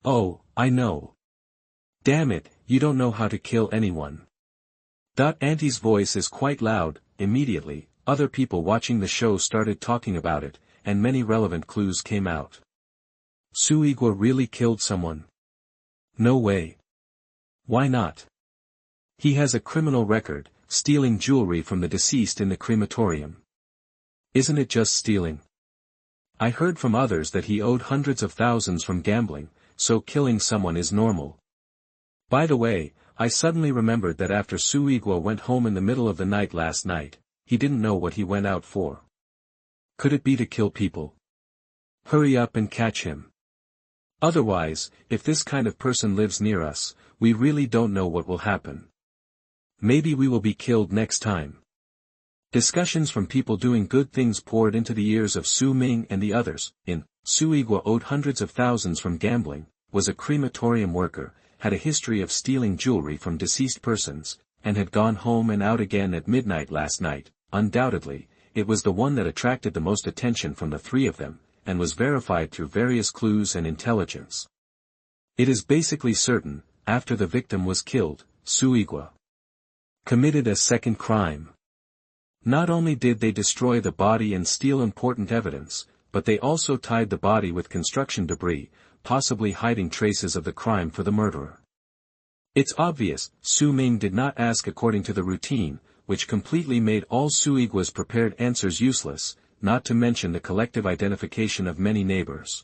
Oh, I know. Damn it, you don't know how to kill anyone. Auntie's voice is quite loud. Immediately, other people watching the show started talking about it, and many relevant clues came out. Su Igwa really killed someone? No way. Why not? He has a criminal record, stealing jewelry from the deceased in the crematorium. Isn't it just stealing? I heard from others that he owed hundreds of thousands from gambling, so killing someone is normal. By the way, I suddenly remembered that after Su Igwa went home in the middle of the night last night, he didn't know what he went out for. Could it be to kill people? Hurry up and catch him. Otherwise, if this kind of person lives near us, we really don't know what will happen. Maybe we will be killed next time. Discussions from people doing good things poured into the ears of Su Ming and the others. Su Igwa owed hundreds of thousands from gambling, was a crematorium worker, had a history of stealing jewelry from deceased persons, and had gone home and out again at midnight last night. Undoubtedly, it was the one that attracted the most attention from the three of them, and was verified through various clues and intelligence. It is basically certain, after the victim was killed, Su Igwa committed a second crime. Not only did they destroy the body and steal important evidence, but they also tied the body with construction debris, possibly hiding traces of the crime for the murderer. It's obvious, Su Ming did not ask according to the routine, which completely made all Su Igwa's prepared answers useless, not to mention the collective identification of many neighbors.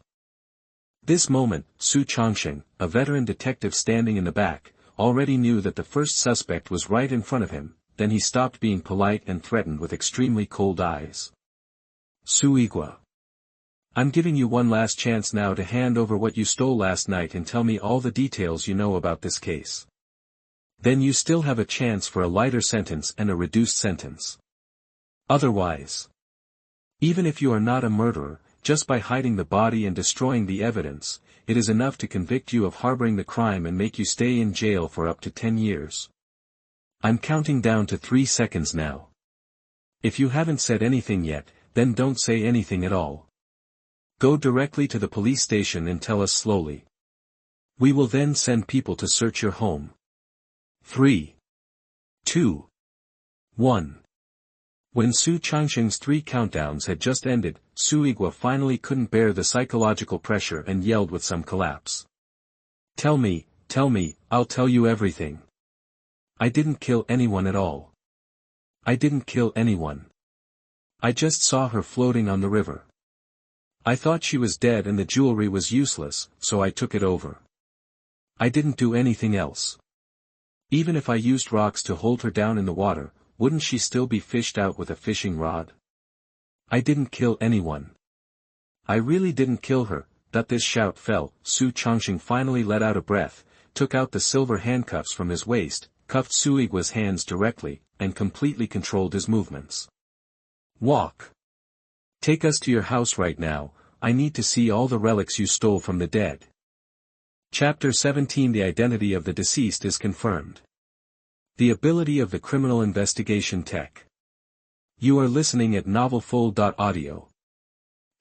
This moment, Su Changsheng, a veteran detective standing in the back, already knew that the first suspect was right in front of him, then he stopped being polite and threatened with extremely cold eyes. Su Igwa. I'm giving you one last chance now to hand over what you stole last night and tell me all the details you know about this case. Then you still have a chance for a lighter sentence and a reduced sentence. Otherwise, even if you are not a murderer, just by hiding the body and destroying the evidence, it is enough to convict you of harboring the crime and make you stay in jail for up to 10 years. I'm counting down to 3 seconds now. If you haven't said anything yet, then don't say anything at all. Go directly to the police station and tell us slowly. We will then send people to search your home. 3, 2, 1. When Su Changsheng's 3 countdowns had just ended, Su Igwa finally couldn't bear the psychological pressure and yelled with some collapse. Tell me, I'll tell you everything. I didn't kill anyone at all. I didn't kill anyone. I just saw her floating on the river. I thought she was dead and the jewelry was useless, so I took it over. I didn't do anything else. Even if I used rocks to hold her down in the water, wouldn't she still be fished out with a fishing rod? I didn't kill anyone. I really didn't kill her. This shout fell. Su Changsheng finally let out a breath, took out the silver handcuffs from his waist, cuffed Su Igwa's hands directly, and completely controlled his movements. Walk. Take us to your house right now, I need to see all the relics you stole from the dead. Chapter 17. The identity of the deceased is confirmed. The ability of the criminal investigation tech. You are listening at novelfull.audio.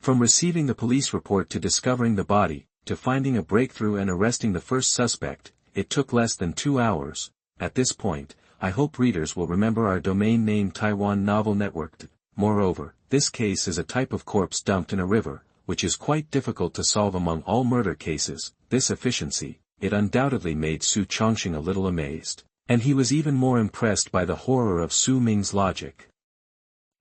From receiving the police report to discovering the body, to finding a breakthrough and arresting the first suspect, it took less than 2 hours. At this point, I hope readers will remember our domain name Taiwan Novel Network. Moreover, this case is a type of corpse dumped in a river, which is quite difficult to solve among all murder cases. This efficiency, it undoubtedly made Su Chongqing a little amazed, and he was even more impressed by the horror of Su Ming's logic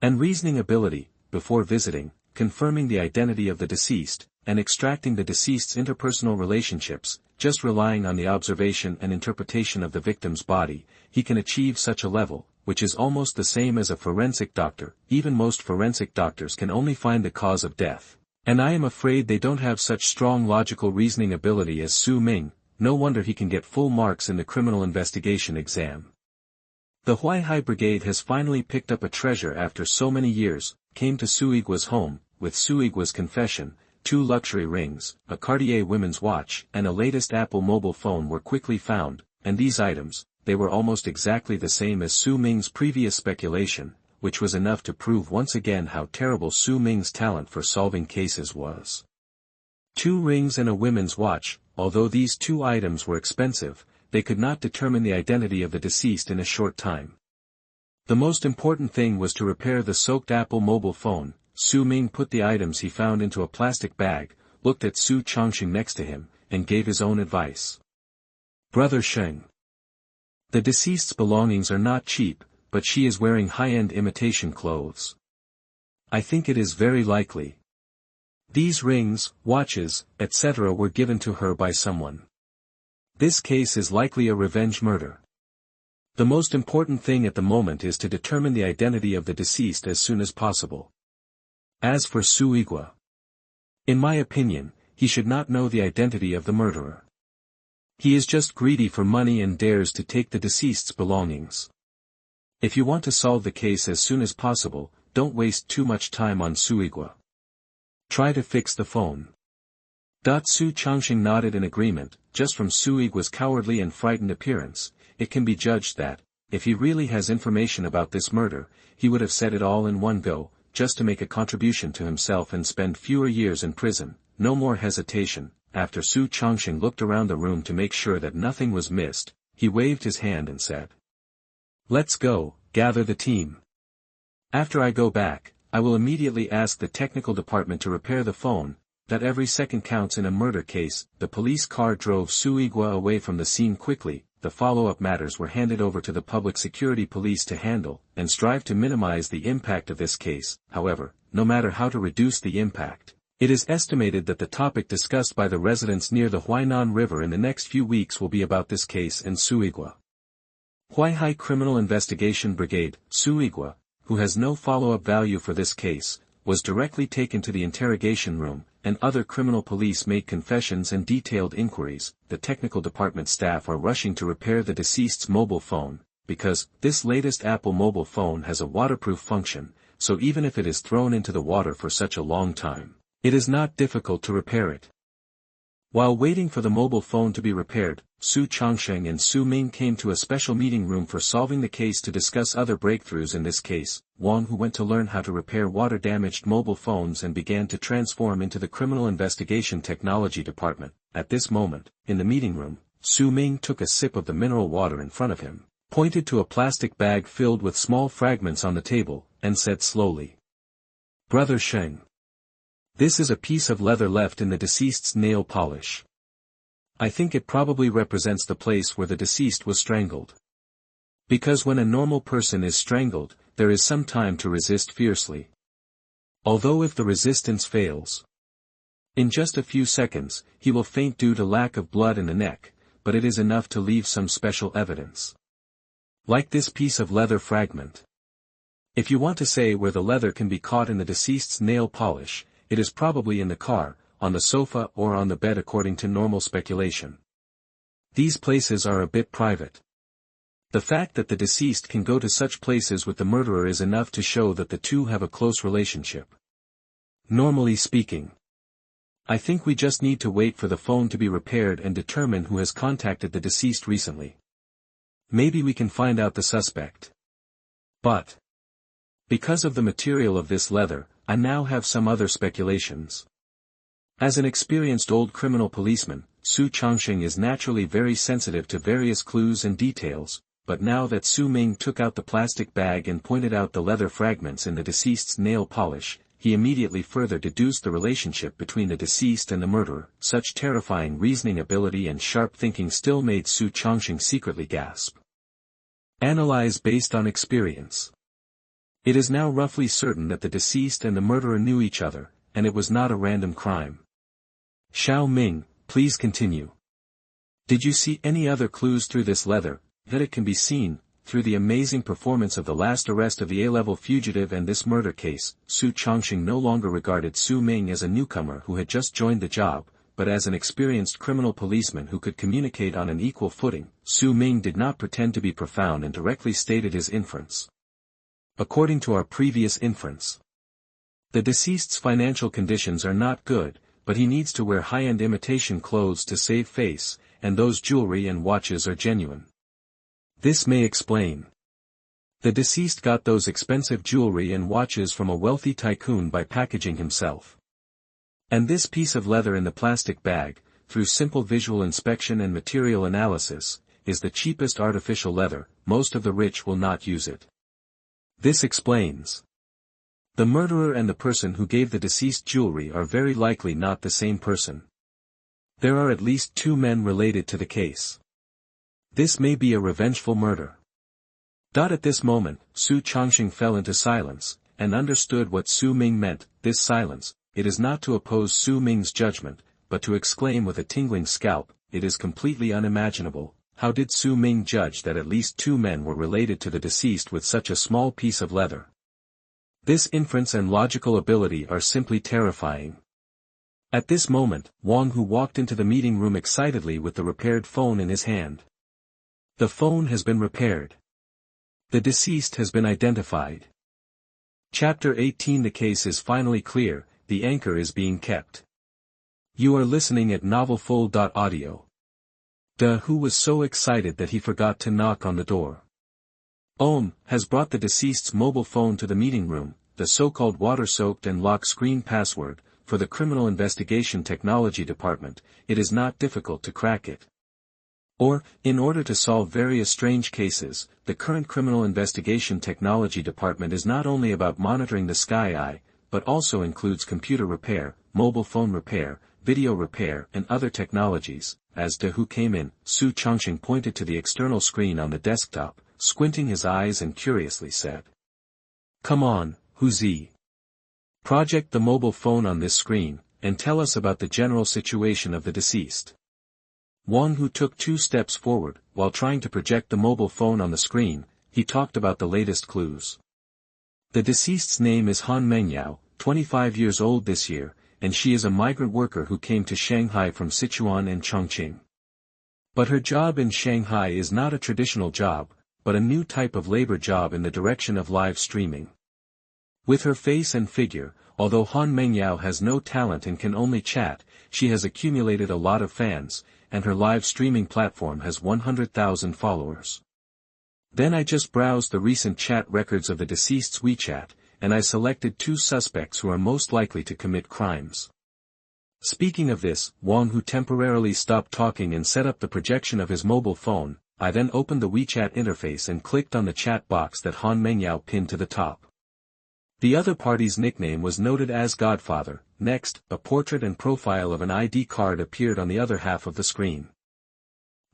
and reasoning ability, before visiting, confirming the identity of the deceased, and extracting the deceased's interpersonal relationships. Just relying on the observation and interpretation of the victim's body, he can achieve such a level, which is almost the same as a forensic doctor. Even most forensic doctors can only find the cause of death. And I am afraid they don't have such strong logical reasoning ability as Su Ming. No wonder he can get full marks in the criminal investigation exam. The Huaihai Brigade has finally picked up a treasure after so many years, came to Su Yigua's home, with Su Yigua's confession. 2 luxury rings, a Cartier women's watch, and a latest Apple mobile phone were quickly found, and these items, they were almost exactly the same as Su Ming's previous speculation, which was enough to prove once again how terrible Su Ming's talent for solving cases was. 2 rings and a women's watch. Although these 2 items were expensive, they could not determine the identity of the deceased in a short time. The most important thing was to repair the soaked Apple mobile phone. Su Ming put the items he found into a plastic bag, looked at Su Chongqing next to him, and gave his own advice. Brother Sheng. The deceased's belongings are not cheap, but she is wearing high-end imitation clothes. I think it is very likely. These rings, watches, etc. were given to her by someone. This case is likely a revenge murder. The most important thing at the moment is to determine the identity of the deceased as soon as possible. As for Su Yigua, in my opinion, he should not know the identity of the murderer. He is just greedy for money and dares to take the deceased's belongings. If you want to solve the case as soon as possible, don't waste too much time on Su Yigua. Try to fix the phone. Su Chongqing nodded in agreement. Just from Su Yigua's cowardly and frightened appearance, it can be judged that, if he really has information about this murder, he would have said it all in one go, just to make a contribution to himself and spend fewer years in prison. No more hesitation. After Su Chongqing looked around the room to make sure that nothing was missed, he waved his hand and said, "Let's go, gather the team. After I go back, I will immediately ask the technical department to repair the phone. That every second counts in a murder case." The police car drove Su Yigua away from the scene quickly. The follow-up matters were handed over to the public security police to handle, and strive to minimize the impact of this case. However, no matter how to reduce the impact, it is estimated that the topic discussed by the residents near the Huainan River in the next few weeks will be about this case and Su Yigua. Huaihai Criminal Investigation Brigade. Su Yigua, who has no follow-up value for this case, was directly taken to the interrogation room, and other criminal police made confessions and detailed inquiries. The technical department staff are rushing to repair the deceased's mobile phone, because this latest Apple mobile phone has a waterproof function, so even if it is thrown into the water for such a long time, it is not difficult to repair it. While waiting for the mobile phone to be repaired, Su Chongqing and Su Ming came to a special meeting room for solving the case to discuss other breakthroughs in this case. Wang, who went to learn how to repair water-damaged mobile phones and began to transform into the Criminal Investigation Technology Department. At this moment, in the meeting room, Su Ming took a sip of the mineral water in front of him, pointed to a plastic bag filled with small fragments on the table, and said slowly, "Brother Sheng. This is a piece of leather left in the deceased's nail polish. I think it probably represents the place where the deceased was strangled. Because when a normal person is strangled, there is some time to resist fiercely. Although if the resistance fails, in just a few seconds, he will faint due to lack of blood in the neck, but it is enough to leave some special evidence. Like this piece of leather fragment. If you want to say where the leather can be caught in the deceased's nail polish, it is probably in the car, on the sofa or on the bed according to normal speculation. These places are a bit private. The fact that the deceased can go to such places with the murderer is enough to show that the two have a close relationship. Normally speaking, I think we just need to wait for the phone to be repaired and determine who has contacted the deceased recently. Maybe we can find out the suspect. But because of the material of this leather, I now have some other speculations. As an experienced old criminal policeman, Su Changxing is naturally very sensitive to various clues and details, but now that Su Ming took out the plastic bag and pointed out the leather fragments in the deceased's nail polish, he immediately further deduced the relationship between the deceased and the murderer. Such terrifying reasoning ability and sharp thinking still made Su Changxing secretly gasp. Analyze based on experience. It is now roughly certain that the deceased and the murderer knew each other, and it was not a random crime. Xiao Ming, please continue. Did you see any other clues through this leather? That it can be seen, through the amazing performance of the last arrest of the A-level fugitive and this murder case, Su Changxing no longer regarded Su Ming as a newcomer who had just joined the job, but as an experienced criminal policeman who could communicate on an equal footing. Su Ming did not pretend to be profound and directly stated his inference. According to our previous inference, the deceased's financial conditions are not good, but he needs to wear high-end imitation clothes to save face, and those jewelry and watches are genuine. This may explain. The deceased got those expensive jewelry and watches from a wealthy tycoon by packaging himself. And this piece of leather in the plastic bag, through simple visual inspection and material analysis, is the cheapest artificial leather. Most of the rich will not use it. This explains. The murderer and the person who gave the deceased jewelry are very likely not the same person. There are at least 2 men related to the case. This may be a revengeful murder. At this moment, Su Changxing fell into silence, and understood what Su Ming meant. This silence, it is not to oppose Su Ming's judgment, but to exclaim with a tingling scalp, it is completely unimaginable. How did Su Ming judge that at least 2 men were related to the deceased with such a small piece of leather? This inference and logical ability are simply terrifying. At this moment, Wang Hu walked into the meeting room excitedly with the repaired phone in his hand. The phone has been repaired. The deceased has been identified. Chapter 18. The case is finally clear, the anchor is being kept. You are listening at novelfull.audio. Who was so excited that he forgot to knock on the door. Has brought the deceased's mobile phone to the meeting room, the so-called water-soaked and lock-screen password. For the Criminal Investigation Technology Department, it is not difficult to crack it. In order to solve various strange cases, the current Criminal Investigation Technology Department is not only about monitoring the sky eye, but also includes computer repair, mobile phone repair, video repair and other technologies. As Who came in, Su Changxing pointed to the external screen on the desktop, squinting his eyes and curiously said. Come on, Huzi. Project the mobile phone on this screen, and tell us about the general situation of the deceased. Wang Hu took 2 steps forward. While trying to project the mobile phone on the screen, he talked about the latest clues. The deceased's name is Han Mengyao, 25 years old this year, and she is a migrant worker who came to Shanghai from Sichuan and Chongqing. But her job in Shanghai is not a traditional job, but a new type of labor job in the direction of live streaming. With her face and figure, although Han Mengyao has no talent and can only chat, she has accumulated a lot of fans, and her live streaming platform has 100,000 followers. Then I just browsed the recent chat records of the deceased's WeChat, and I selected 2 suspects who are most likely to commit crimes. Speaking of this, Wang Hu temporarily stopped talking and set up the projection of his mobile phone. I then opened the WeChat interface and clicked on the chat box that Han Mengyao pinned to the top. The other party's nickname was noted as Godfather. Next, a portrait and profile of an ID card appeared on the other half of the screen.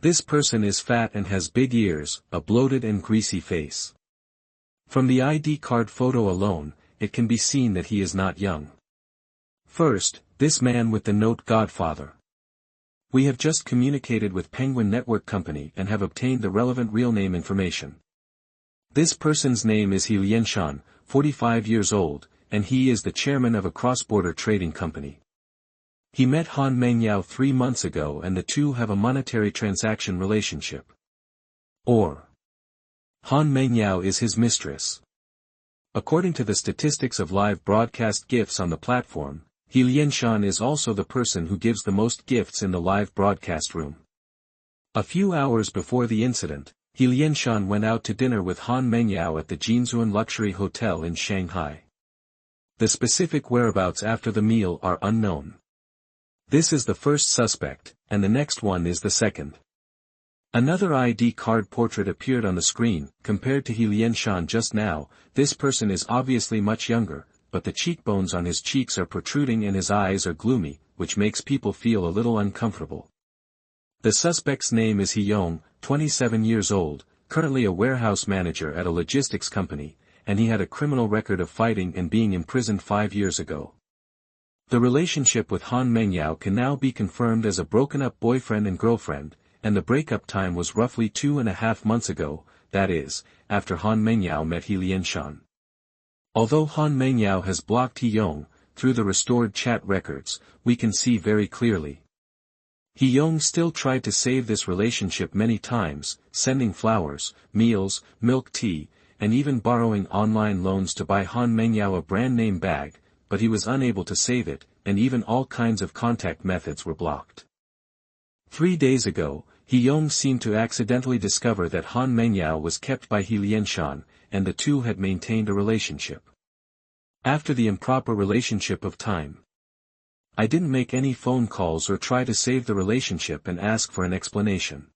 This person is fat and has big ears, a bloated and greasy face. From the ID card photo alone, it can be seen that he is not young. First, this man with the note Godfather. We have just communicated with Penguin Network Company and have obtained the relevant real name information. This person's name is He Lianshan, 45 years old, and he is the chairman of a cross-border trading company. He met Han Mengyao 3 months ago and the two have a monetary transaction relationship. Han Mengyao is his mistress. According to the statistics of live broadcast GIFs on the platform, He Lianshan is also the person who gives the most gifts in the live broadcast room. A few hours before the incident, He Lianshan went out to dinner with Han Mengyao at the Jinzuan Luxury Hotel in Shanghai. The specific whereabouts after the meal are unknown. This is the first suspect, and the next one is the second. Another ID card portrait appeared on the screen. Compared to He Lianshan just now, this person is obviously much younger, but the cheekbones on his cheeks are protruding and his eyes are gloomy, which makes people feel a little uncomfortable. The suspect's name is He Yong, 27 years old, currently a warehouse manager at a logistics company, and he had a criminal record of fighting and being imprisoned 5 years ago. The relationship with Han Mengyao can now be confirmed as a broken-up boyfriend and girlfriend, and the breakup time was roughly 2.5 months ago, that is, after Han Mengyao met He Lianshan. Although Han Mengyao has blocked He Yong, through the restored chat records, we can see very clearly. He Yong still tried to save this relationship many times, sending flowers, meals, milk tea, and even borrowing online loans to buy Han Mengyao a brand-name bag, but he was unable to save it, and even all kinds of contact methods were blocked. 3 days ago, He Yong seemed to accidentally discover that Han Mengyao was kept by He Lianshan, and the two had maintained a relationship. After the improper relationship of time, I didn't make any phone calls or try to save the relationship and ask for an explanation.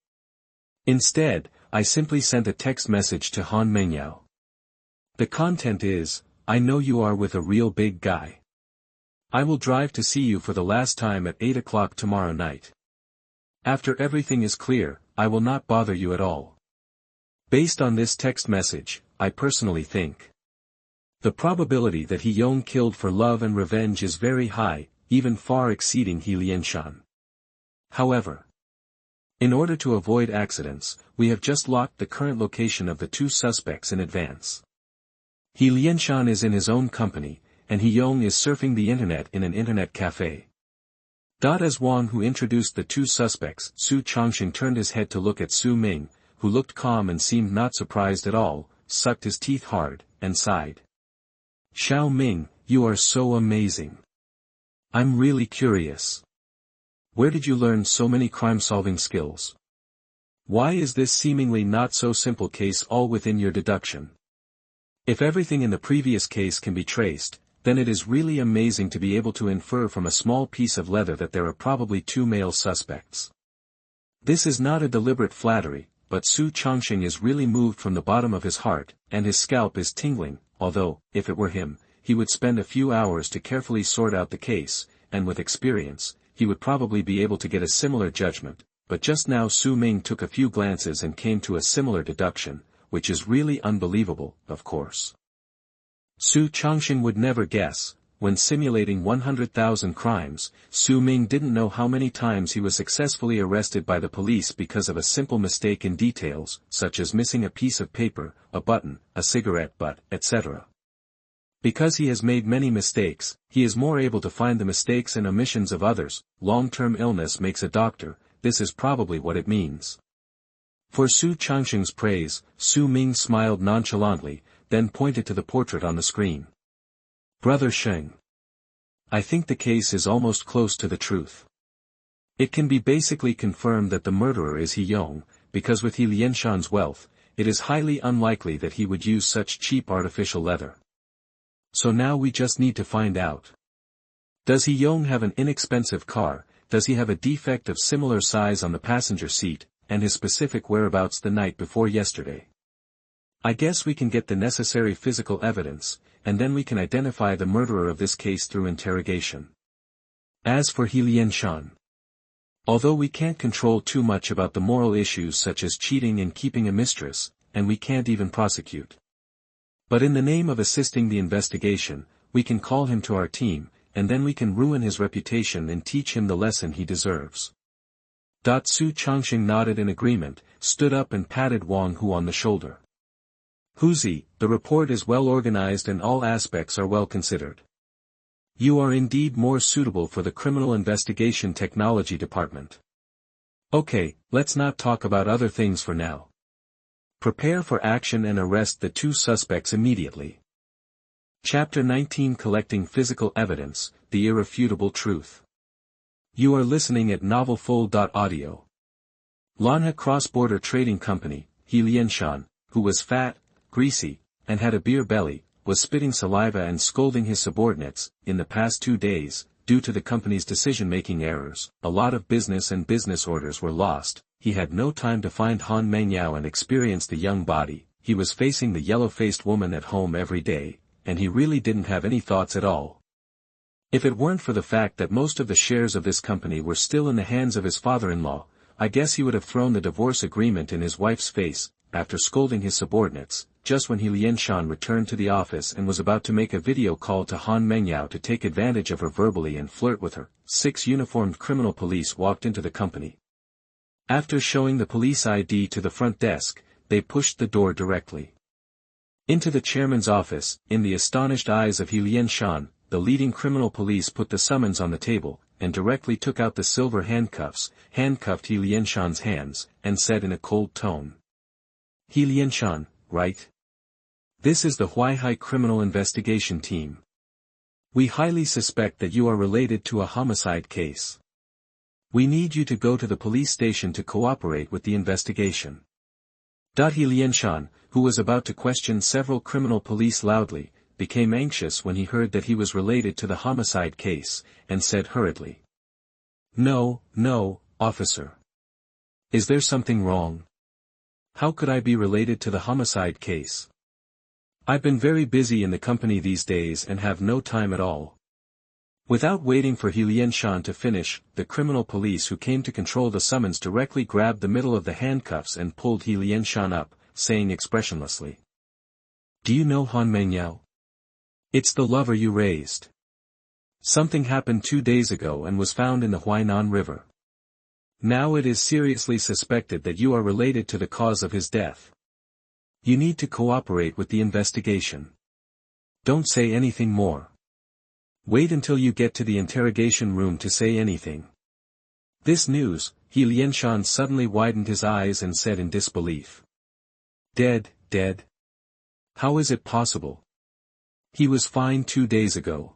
Instead, I simply sent a text message to Han Mengyao. The content is, I know you are with a real big guy. I will drive to see you for the last time at 8 o'clock tomorrow night. After everything is clear, I will not bother you at all. Based on this text message, I personally think the probability that He Yong killed for love and revenge is very high, even far exceeding He Lianshan. However, in order to avoid accidents, we have just locked the current location of the two suspects in advance. He Lianshan is in his own company, and He Yong is surfing the internet in an internet cafe. As Wang, who introduced the two suspects, Su Changxing, turned his head to look at Su Ming, who looked calm and seemed not surprised at all, sucked his teeth hard, and sighed. Xiao Ming, you are so amazing. I'm really curious. Where did you learn so many crime-solving skills? Why is this seemingly not so simple case all within your deduction? If everything in the previous case can be traced, then it is really amazing to be able to infer from a small piece of leather that there are probably two male suspects. This is not a deliberate flattery, but Su Changxing is really moved from the bottom of his heart, and his scalp is tingling, although, if it were him, he would spend a few hours to carefully sort out the case, and with experience, he would probably be able to get a similar judgment, but just now Su Ming took a few glances and came to a similar deduction, which is really unbelievable, of course. Su Changxing would never guess, when simulating 100,000 crimes, Su Ming didn't know how many times he was successfully arrested by the police because of a simple mistake in details, such as missing a piece of paper, a button, a cigarette butt, etc. Because he has made many mistakes, he is more able to find the mistakes and omissions of others. Long-term illness makes a doctor, this is probably what it means. For Su Changxing's praise, Su Ming smiled nonchalantly, then pointed to the portrait on the screen. Brother Sheng. I think the case is almost close to the truth. It can be basically confirmed that the murderer is He Yong, because with He Lianshan's wealth, it is highly unlikely that he would use such cheap artificial leather. So now we just need to find out. Does He Yong have an inexpensive car, does he have a defect of similar size on the passenger seat, and his specific whereabouts the night before yesterday? I guess we can get the necessary physical evidence, and then we can identify the murderer of this case through interrogation. As for He Lianshan, although we can't control too much about the moral issues such as cheating and keeping a mistress, and we can't even prosecute. But in the name of assisting the investigation, we can call him to our team, and then we can ruin his reputation and teach him the lesson he deserves. Su Changxing nodded in agreement, stood up and patted Wang Hu on the shoulder. Huzi, the report is well organized and all aspects are well considered. You are indeed more suitable for the Criminal Investigation Technology Department. Okay, let's not talk about other things for now. Prepare for action and arrest the two suspects immediately. Chapter 19, Collecting Physical Evidence, The Irrefutable Truth. You are listening at novelfold.audio. Lanha Cross-Border Trading Company, He Lianshan, who was fat, greasy, and had a beer belly, was spitting saliva and scolding his subordinates. In the past 2 days, due to the company's decision-making errors, a lot of business and business orders were lost. He had no time to find Han Mengyao and experience the young body. He was facing the yellow-faced woman at home every day, and he really didn't have any thoughts at all. If it weren't for the fact that most of the shares of this company were still in the hands of his father-in-law, I guess he would have thrown the divorce agreement in his wife's face. After scolding his subordinates, just when He Lianshan returned to the office and was about to make a video call to Han Mengyao to take advantage of her verbally and flirt with her, 6 uniformed criminal police walked into the company. After showing the police ID to the front desk, they pushed the door directly into the chairman's office. In the astonished eyes of He Lianshan, the leading criminal police put the summons on the table, and directly took out the silver handcuffs, handcuffed He Lianshan's hands, and said in a cold tone, "He Lianshan, right? This is the Huaihai Criminal Investigation Team. We highly suspect that you are related to a homicide case. We need you to go to the police station to cooperate with the investigation." He Lianshan, who was about to question several criminal police loudly, became anxious when he heard that he was related to the homicide case, and said hurriedly, No, officer. Is there something wrong? How could I be related to the homicide case? I've been very busy in the company these days and have no time at all. Without waiting for He Lianshan to finish, the criminal police who came to control the summons directly grabbed the middle of the handcuffs and pulled He Lianshan up, saying expressionlessly, "Do you know Han Mengyao? It's the lover you raised. Something happened 2 days ago and was found in the Huainan River. Now it is seriously suspected that you are related to the cause of his death. You need to cooperate with the investigation. Don't say anything more. Wait until you get to the interrogation room to say anything." This news, He Lianshan suddenly widened his eyes and said in disbelief, Dead? How is it possible? He was fine 2 days ago."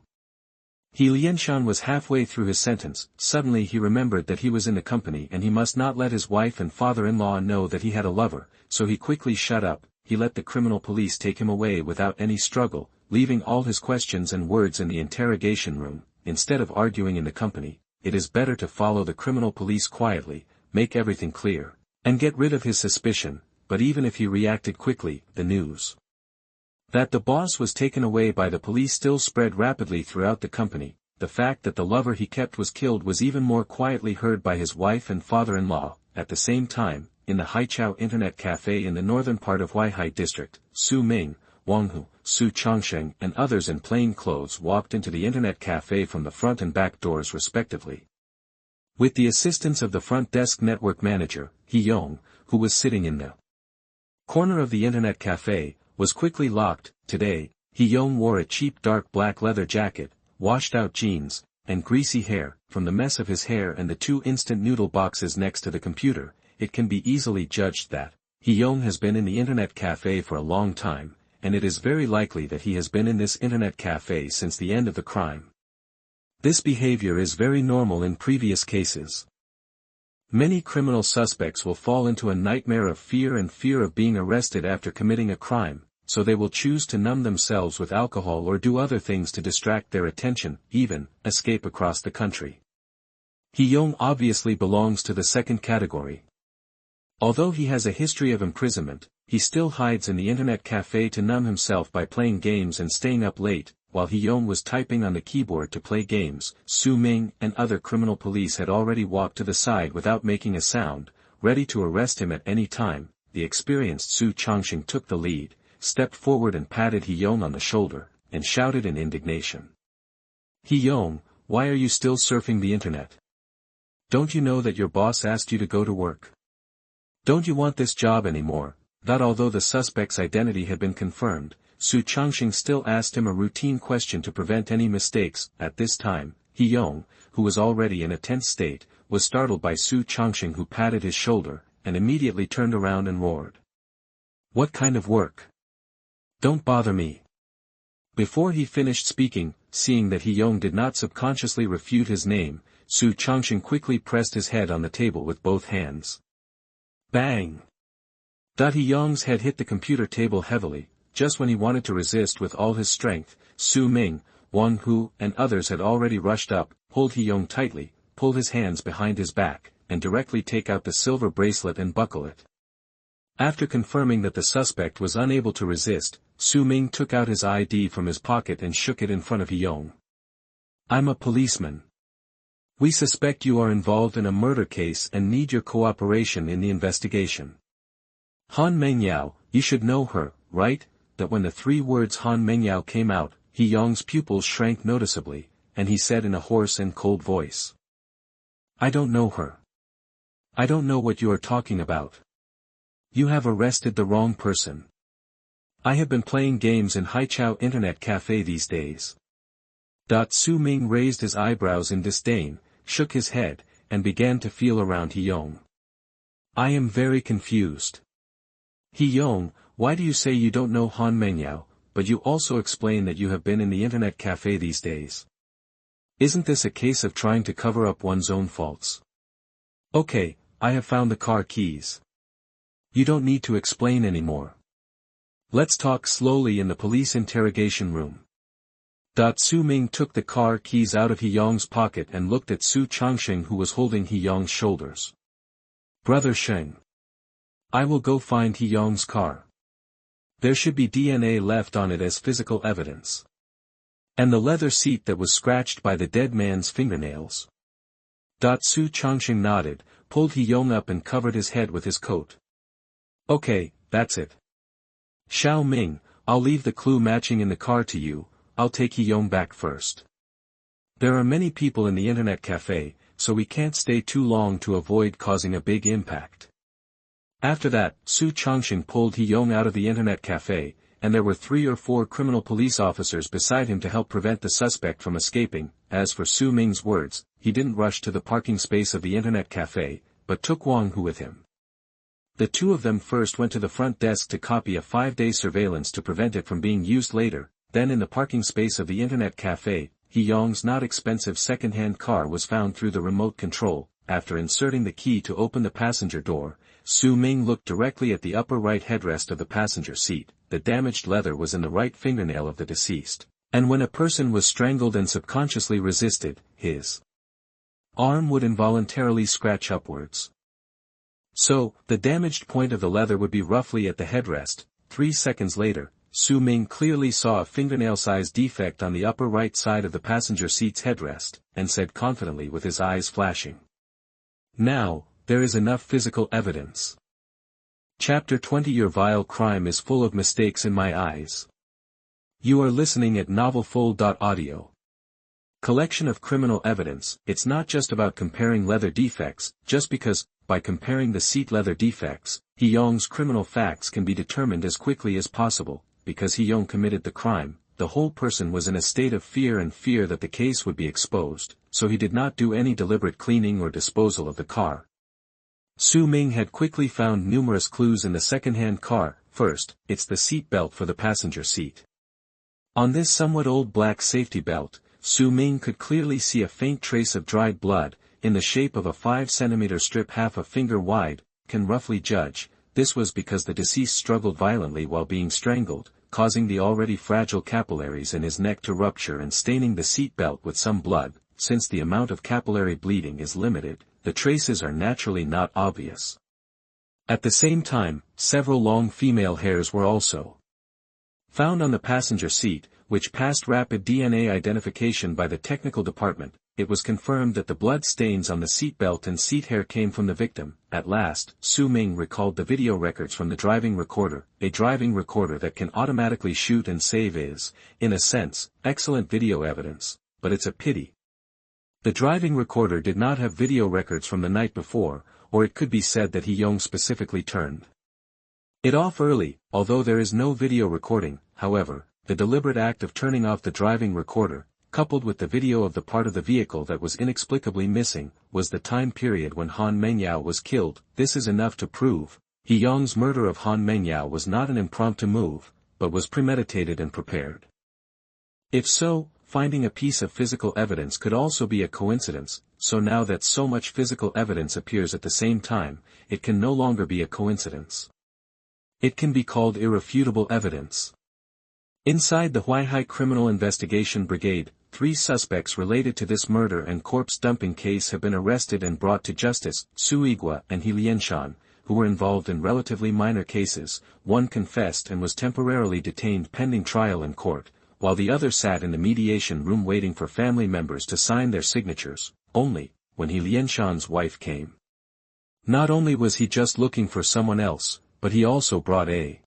He Lianshan was halfway through his sentence. Suddenly he remembered that he was in the company and he must not let his wife and father-in-law know that he had a lover, so he quickly shut up. He let the criminal police take him away without any struggle, leaving all his questions and words in the interrogation room. Instead of arguing in the company, it is better to follow the criminal police quietly, make everything clear, and get rid of his suspicion. But even if he reacted quickly, the news that the boss was taken away by the police still spread rapidly throughout the company. The fact that the lover he kept was killed was even more quietly heard by his wife and father-in-law. At the same time, in the Haichao Internet Cafe in the northern part of Huaihai District, Su Ming, Wang Hu, Su Changsheng and others in plain clothes walked into the Internet Cafe from the front and back doors respectively. With the assistance of the front desk network manager, He Yong, who was sitting in the corner of the Internet Cafe, was quickly locked. Today, He Yong wore a cheap dark black leather jacket, washed-out jeans, and greasy hair. From the mess of his hair and the 2 instant noodle boxes next to the computer, it can be easily judged that He Yong has been in the Internet Cafe for a long time, and it is very likely that he has been in this Internet Cafe since the end of the crime. This behavior is very normal in previous cases. Many criminal suspects will fall into a nightmare of fear and fear of being arrested after committing a crime, so they will choose to numb themselves with alcohol or do other things to distract their attention, even escape across the country. He Yong obviously belongs to the second category. Although he has a history of imprisonment, he still hides in the Internet Cafe to numb himself by playing games and staying up late. While He Yong was typing on the keyboard to play games, Su Ming and other criminal police had already walked to the side without making a sound, ready to arrest him at any time. The experienced Su Changsheng took the lead, stepped forward and patted He Yong on the shoulder, and shouted in indignation. "He Yong, why are you still surfing the internet? Don't you know that your boss asked you to go to work? Don't you want this job anymore?" That although the suspect's identity had been confirmed, Su Changsheng still asked him a routine question to prevent any mistakes. At this time, He Yong, who was already in a tense state, was startled by Su Changsheng, who patted his shoulder, and immediately turned around and roared. "What kind of work? Don't bother me. Before he finished speaking, seeing that He-yong did not subconsciously refute his name, Su Changsheng quickly pressed his head on the table with both hands. Bang! He-yong's head hit the computer table heavily. Just when he wanted to resist with all his strength, Su Ming, Wang Hu, and others had already rushed up, pulled He-yong tightly, pulled his hands behind his back, and directly take out the silver bracelet and buckle it. After confirming that the suspect was unable to resist, Su Ming took out his ID from his pocket and shook it in front of He-yong. I'm a policeman. We suspect you are involved in a murder case and need your cooperation in the investigation. Han Mengyao, you should know her, right? That when the 3 words Han Mengyao came out, He-yong's pupils shrank noticeably, and he said in a hoarse and cold voice. I don't know her. I don't know what you are talking about. You have arrested the wrong person. I have been playing games in Haichao Internet Cafe these days. Su Ming raised his eyebrows in disdain, shook his head, and began to feel around He-yong. I am very confused. He-yong, why do you say you don't know Han Mengyao, but you also explain that you have been in the Internet Cafe these days? Isn't this a case of trying to cover up one's own faults? Okay, I have found the car keys. You don't need to explain anymore. Let's talk slowly in the police interrogation room. Su Ming took the car keys out of He-yong's pocket and looked at Su Changsheng, who was holding He-yong's shoulders. Brother Sheng. I will go find He-yong's car. There should be DNA left on it as physical evidence. And the leather seat that was scratched by the dead man's fingernails. Su Changsheng nodded, pulled He-yong up and covered his head with his coat. Okay, that's it. Xiao Ming, I'll leave the clue matching in the car to you. I'll take He-yong back first. There are many people in the Internet Cafe, so we can't stay too long to avoid causing a big impact. After that, Su Changsheng pulled He-yong out of the Internet Cafe, and there were 3 or 4 criminal police officers beside him to help prevent the suspect from escaping. As for Su Ming's words, he didn't rush to the parking space of the Internet Cafe, but took Wang Hu with him. The 2 of them first went to the front desk to copy a 5-day surveillance to prevent it from being used later. Then in the parking space of the Internet Cafe, He-yong's not expensive second-hand car was found through the remote control. After inserting the key to open the passenger door, Su Ming looked directly at the upper right headrest of the passenger seat. The damaged leather was in the right fingernail of the deceased, and when a person was strangled and subconsciously resisted, his arm would involuntarily scratch upwards. So, the damaged point of the leather would be roughly at the headrest. 3 seconds later, Su Ming clearly saw a fingernail-sized defect on the upper right side of the passenger seat's headrest, and said confidently with his eyes flashing. Now, there is enough physical evidence. Chapter 20. Your vile crime is full of mistakes in my eyes. You are listening at novelfull.audio. Collection of criminal evidence. It's not just about comparing leather defects, just because, by comparing the seat leather defects, He-yong's criminal facts can be determined as quickly as possible. Because He-yong committed the crime, the whole person was in a state of fear that the case would be exposed, so he did not do any deliberate cleaning or disposal of the car. Su Ming had quickly found numerous clues in the second-hand car. First, it's the seat belt for the passenger seat. On this somewhat old black safety belt, Su Ming could clearly see a faint trace of dried blood, in the shape of a 5-centimeter strip half a finger wide. Can roughly judge, this was because the deceased struggled violently while being strangled, causing the already fragile capillaries in his neck to rupture and staining the seat belt with some blood. Since the amount of capillary bleeding is limited, the traces are naturally not obvious. At the same time, several long female hairs were also found on the passenger seat, which passed rapid DNA identification by the technical department. It was confirmed that the blood stains on the seatbelt and seat hair came from the victim. At last, Su Ming recalled the video records from the driving recorder. A driving recorder that can automatically shoot and save is, in a sense, excellent video evidence, but it's a pity. The driving recorder did not have video records from the night before, or it could be said that He-yong specifically turned it off early. Although there is no video recording, however, the deliberate act of turning off the driving recorder, coupled with the video of the part of the vehicle that was inexplicably missing, was the time period when Han Mengyao was killed. This is enough to prove He-yong's murder of Han Mengyao was not an impromptu move, but was premeditated and prepared. If so, finding a piece of physical evidence could also be a coincidence, so now that so much physical evidence appears at the same time, it can no longer be a coincidence. It can be called irrefutable evidence. Inside the Huaihai Criminal Investigation Brigade, 3 suspects related to this murder and corpse dumping case have been arrested and brought to justice. Su Igua and He Lianshan, who were involved in relatively minor cases, one confessed and was temporarily detained pending trial in court, while the other sat in the mediation room waiting for family members to sign their signatures, only, when He Lianshan's wife came. Not only was he just looking for someone else, but he also brought a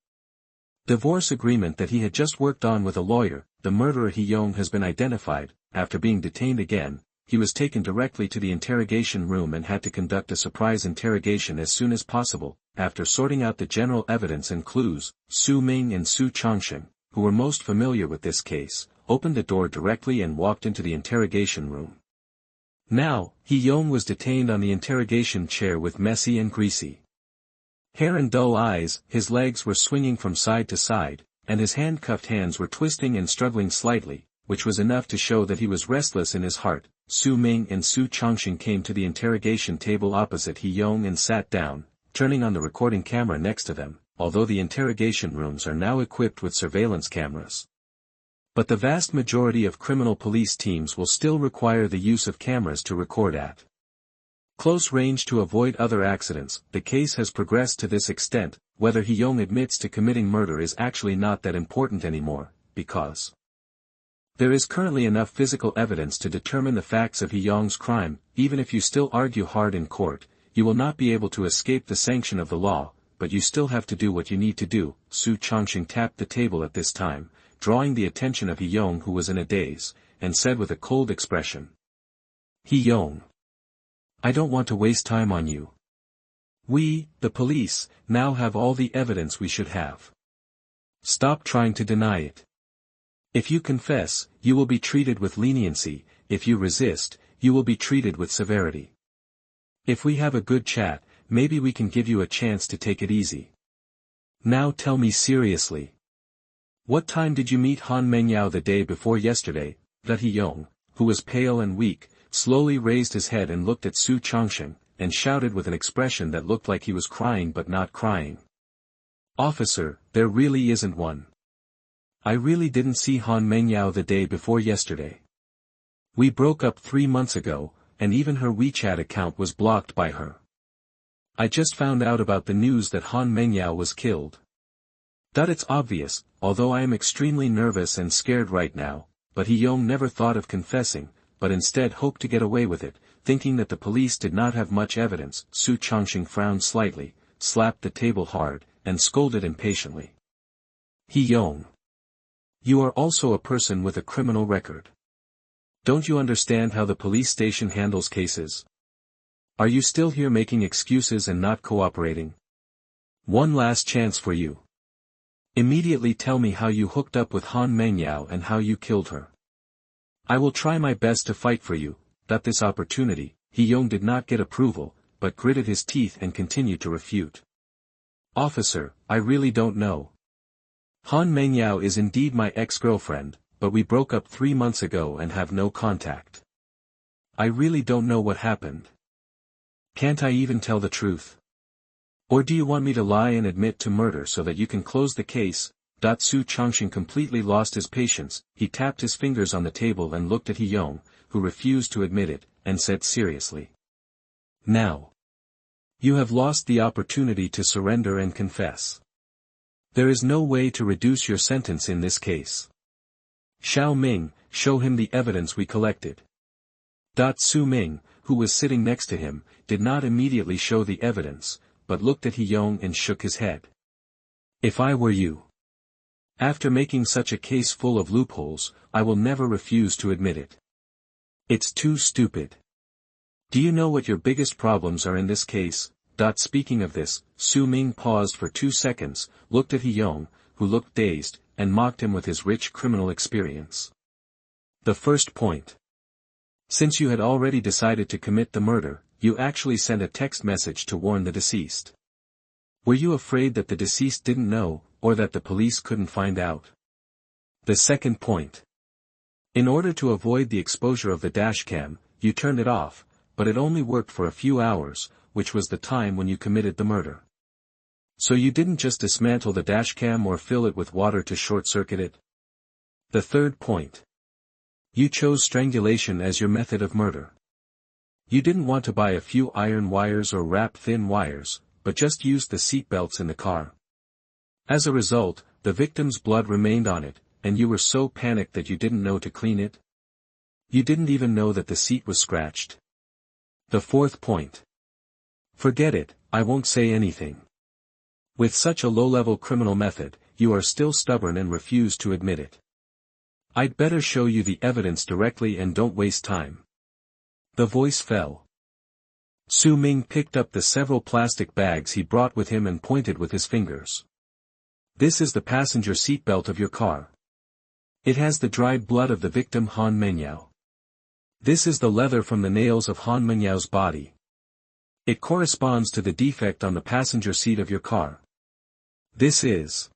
divorce agreement that he had just worked on with a lawyer. The murderer He Yong has been identified. After being detained again, he was taken directly to the interrogation room and had to conduct a surprise interrogation as soon as possible. After sorting out the general evidence and clues, Su Ming and Su Changsheng, who were most familiar with this case, opened the door directly and walked into the interrogation room. Now, He Yong was detained on the interrogation chair with messy and greasy hair and dull eyes. His legs were swinging from side to side, and his handcuffed hands were twisting and struggling slightly, which was enough to show that he was restless in his heart. Su Ming and Su Changsheng came to the interrogation table opposite He Yong and sat down, turning on the recording camera next to them, although the interrogation rooms are now equipped with surveillance cameras. But the vast majority of criminal police teams will still require the use of cameras to record at close range to avoid other accidents. The case has progressed to this extent. Whether He Yong admits to committing murder is actually not that important anymore, because there is currently enough physical evidence to determine the facts of He Yong's crime. Even if you still argue hard in court, you will not be able to escape the sanction of the law, but you still have to do what you need to do. Su Changsheng tapped the table at this time, drawing the attention of He Yong, who was in a daze, and said with a cold expression, "He Yong, I don't want to waste time on you. We, the police, now have all the evidence we should have. Stop trying to deny it. If you confess, you will be treated with leniency. If you resist, you will be treated with severity. If we have a good chat, maybe we can give you a chance to take it easy. Now tell me seriously. What time did you meet Han Mengyao the day before yesterday?" That He Yong, who was pale and weak, slowly raised his head and looked at Su Changsheng, and shouted with an expression that looked like he was crying but not crying. "Officer, there really isn't one. I really didn't see Han Mengyao the day before yesterday. We broke up 3 months ago, and even her WeChat account was blocked by her. I just found out about the news that Han Mengyao was killed. It's obvious, although I am extremely nervous and scared right now." But He Yong never thought of confessing, but instead hoped to get away with it, thinking that the police did not have much evidence. Su Changsheng frowned slightly, slapped the table hard, and scolded impatiently. "He Yong, you are also a person with a criminal record. Don't you understand how the police station handles cases? Are you still here making excuses and not cooperating? One last chance for you. Immediately tell me how you hooked up with Han Mengyao and how you killed her. I will try my best to fight for you." At this opportunity, He Yong did not get approval, but gritted his teeth and continued to refute. "Officer, I really don't know. Han Mengyao is indeed my ex-girlfriend, but we broke up 3 months ago and have no contact. I really don't know what happened. Can't I even tell the truth? Or do you want me to lie and admit to murder so that you can close the case?" Su Changsheng completely lost his patience. He tapped his fingers on the table and looked at He Yong, who refused to admit it, and said seriously, "Now, you have lost the opportunity to surrender and confess. There is no way to reduce your sentence in this case. Xiao Ming, show him the evidence we collected." Su Ming, who was sitting next to him, did not immediately show the evidence, but looked at He Yong and shook his head. "If I were you, after making such a case full of loopholes, I will never refuse to admit it. It's too stupid. Do you know what your biggest problems are in this case?" Speaking of this, Su Ming paused for 2 seconds, looked at He Yong, who looked dazed, and mocked him with his rich criminal experience. "The first point. Since you had already decided to commit the murder, you actually sent a text message to warn the deceased. Were you afraid that the deceased didn't know, or that the police couldn't find out? The second point. In order to avoid the exposure of the dashcam, you turned it off, but it only worked for a few hours, which was the time when you committed the murder. So you didn't just dismantle the dashcam or fill it with water to short-circuit it? The third point. You chose strangulation as your method of murder. You didn't want to buy a few iron wires or wrap thin wires, but just used the seat belts in the car. As a result, the victim's blood remained on it, and you were so panicked that you didn't know to clean it? You didn't even know that the seat was scratched. The fourth point. Forget it, I won't say anything. With such a low-level criminal method, you are still stubborn and refuse to admit it. I'd better show you the evidence directly and don't waste time. The voice fell. Su Ming picked up the several plastic bags he brought with him and pointed with his fingers. This is the passenger seatbelt of your car. It has the dried blood of the victim Han Mengyao. This is the leather from the nails of Han Mengyao's body. It corresponds to the defect on the passenger seat of your car. This is.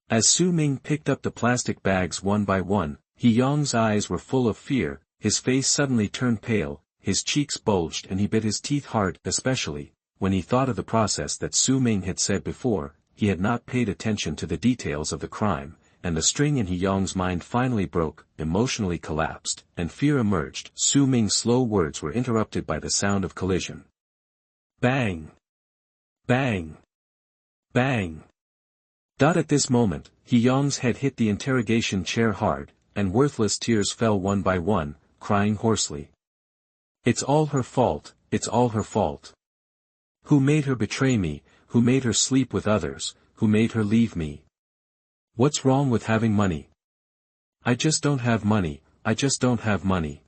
As Su Ming picked up the plastic bags one by one, He Yong's eyes were full of fear, his face suddenly turned pale, his cheeks bulged and he bit his teeth hard, especially, when he thought of the process that Su Ming had said before. He had not paid attention to the details of the crime, and the string in He Yong's mind finally broke, emotionally collapsed, and fear emerged. Su Ming's slow words were interrupted by the sound of collision. Bang! Bang! Bang! At this moment, He Yong's head hit the interrogation chair hard, and worthless tears fell one by one, crying hoarsely. It's all her fault, it's all her fault. Who made her betray me, who made her sleep with others, who made her leave me? What's wrong with having money? I just don't have money, I just don't have money.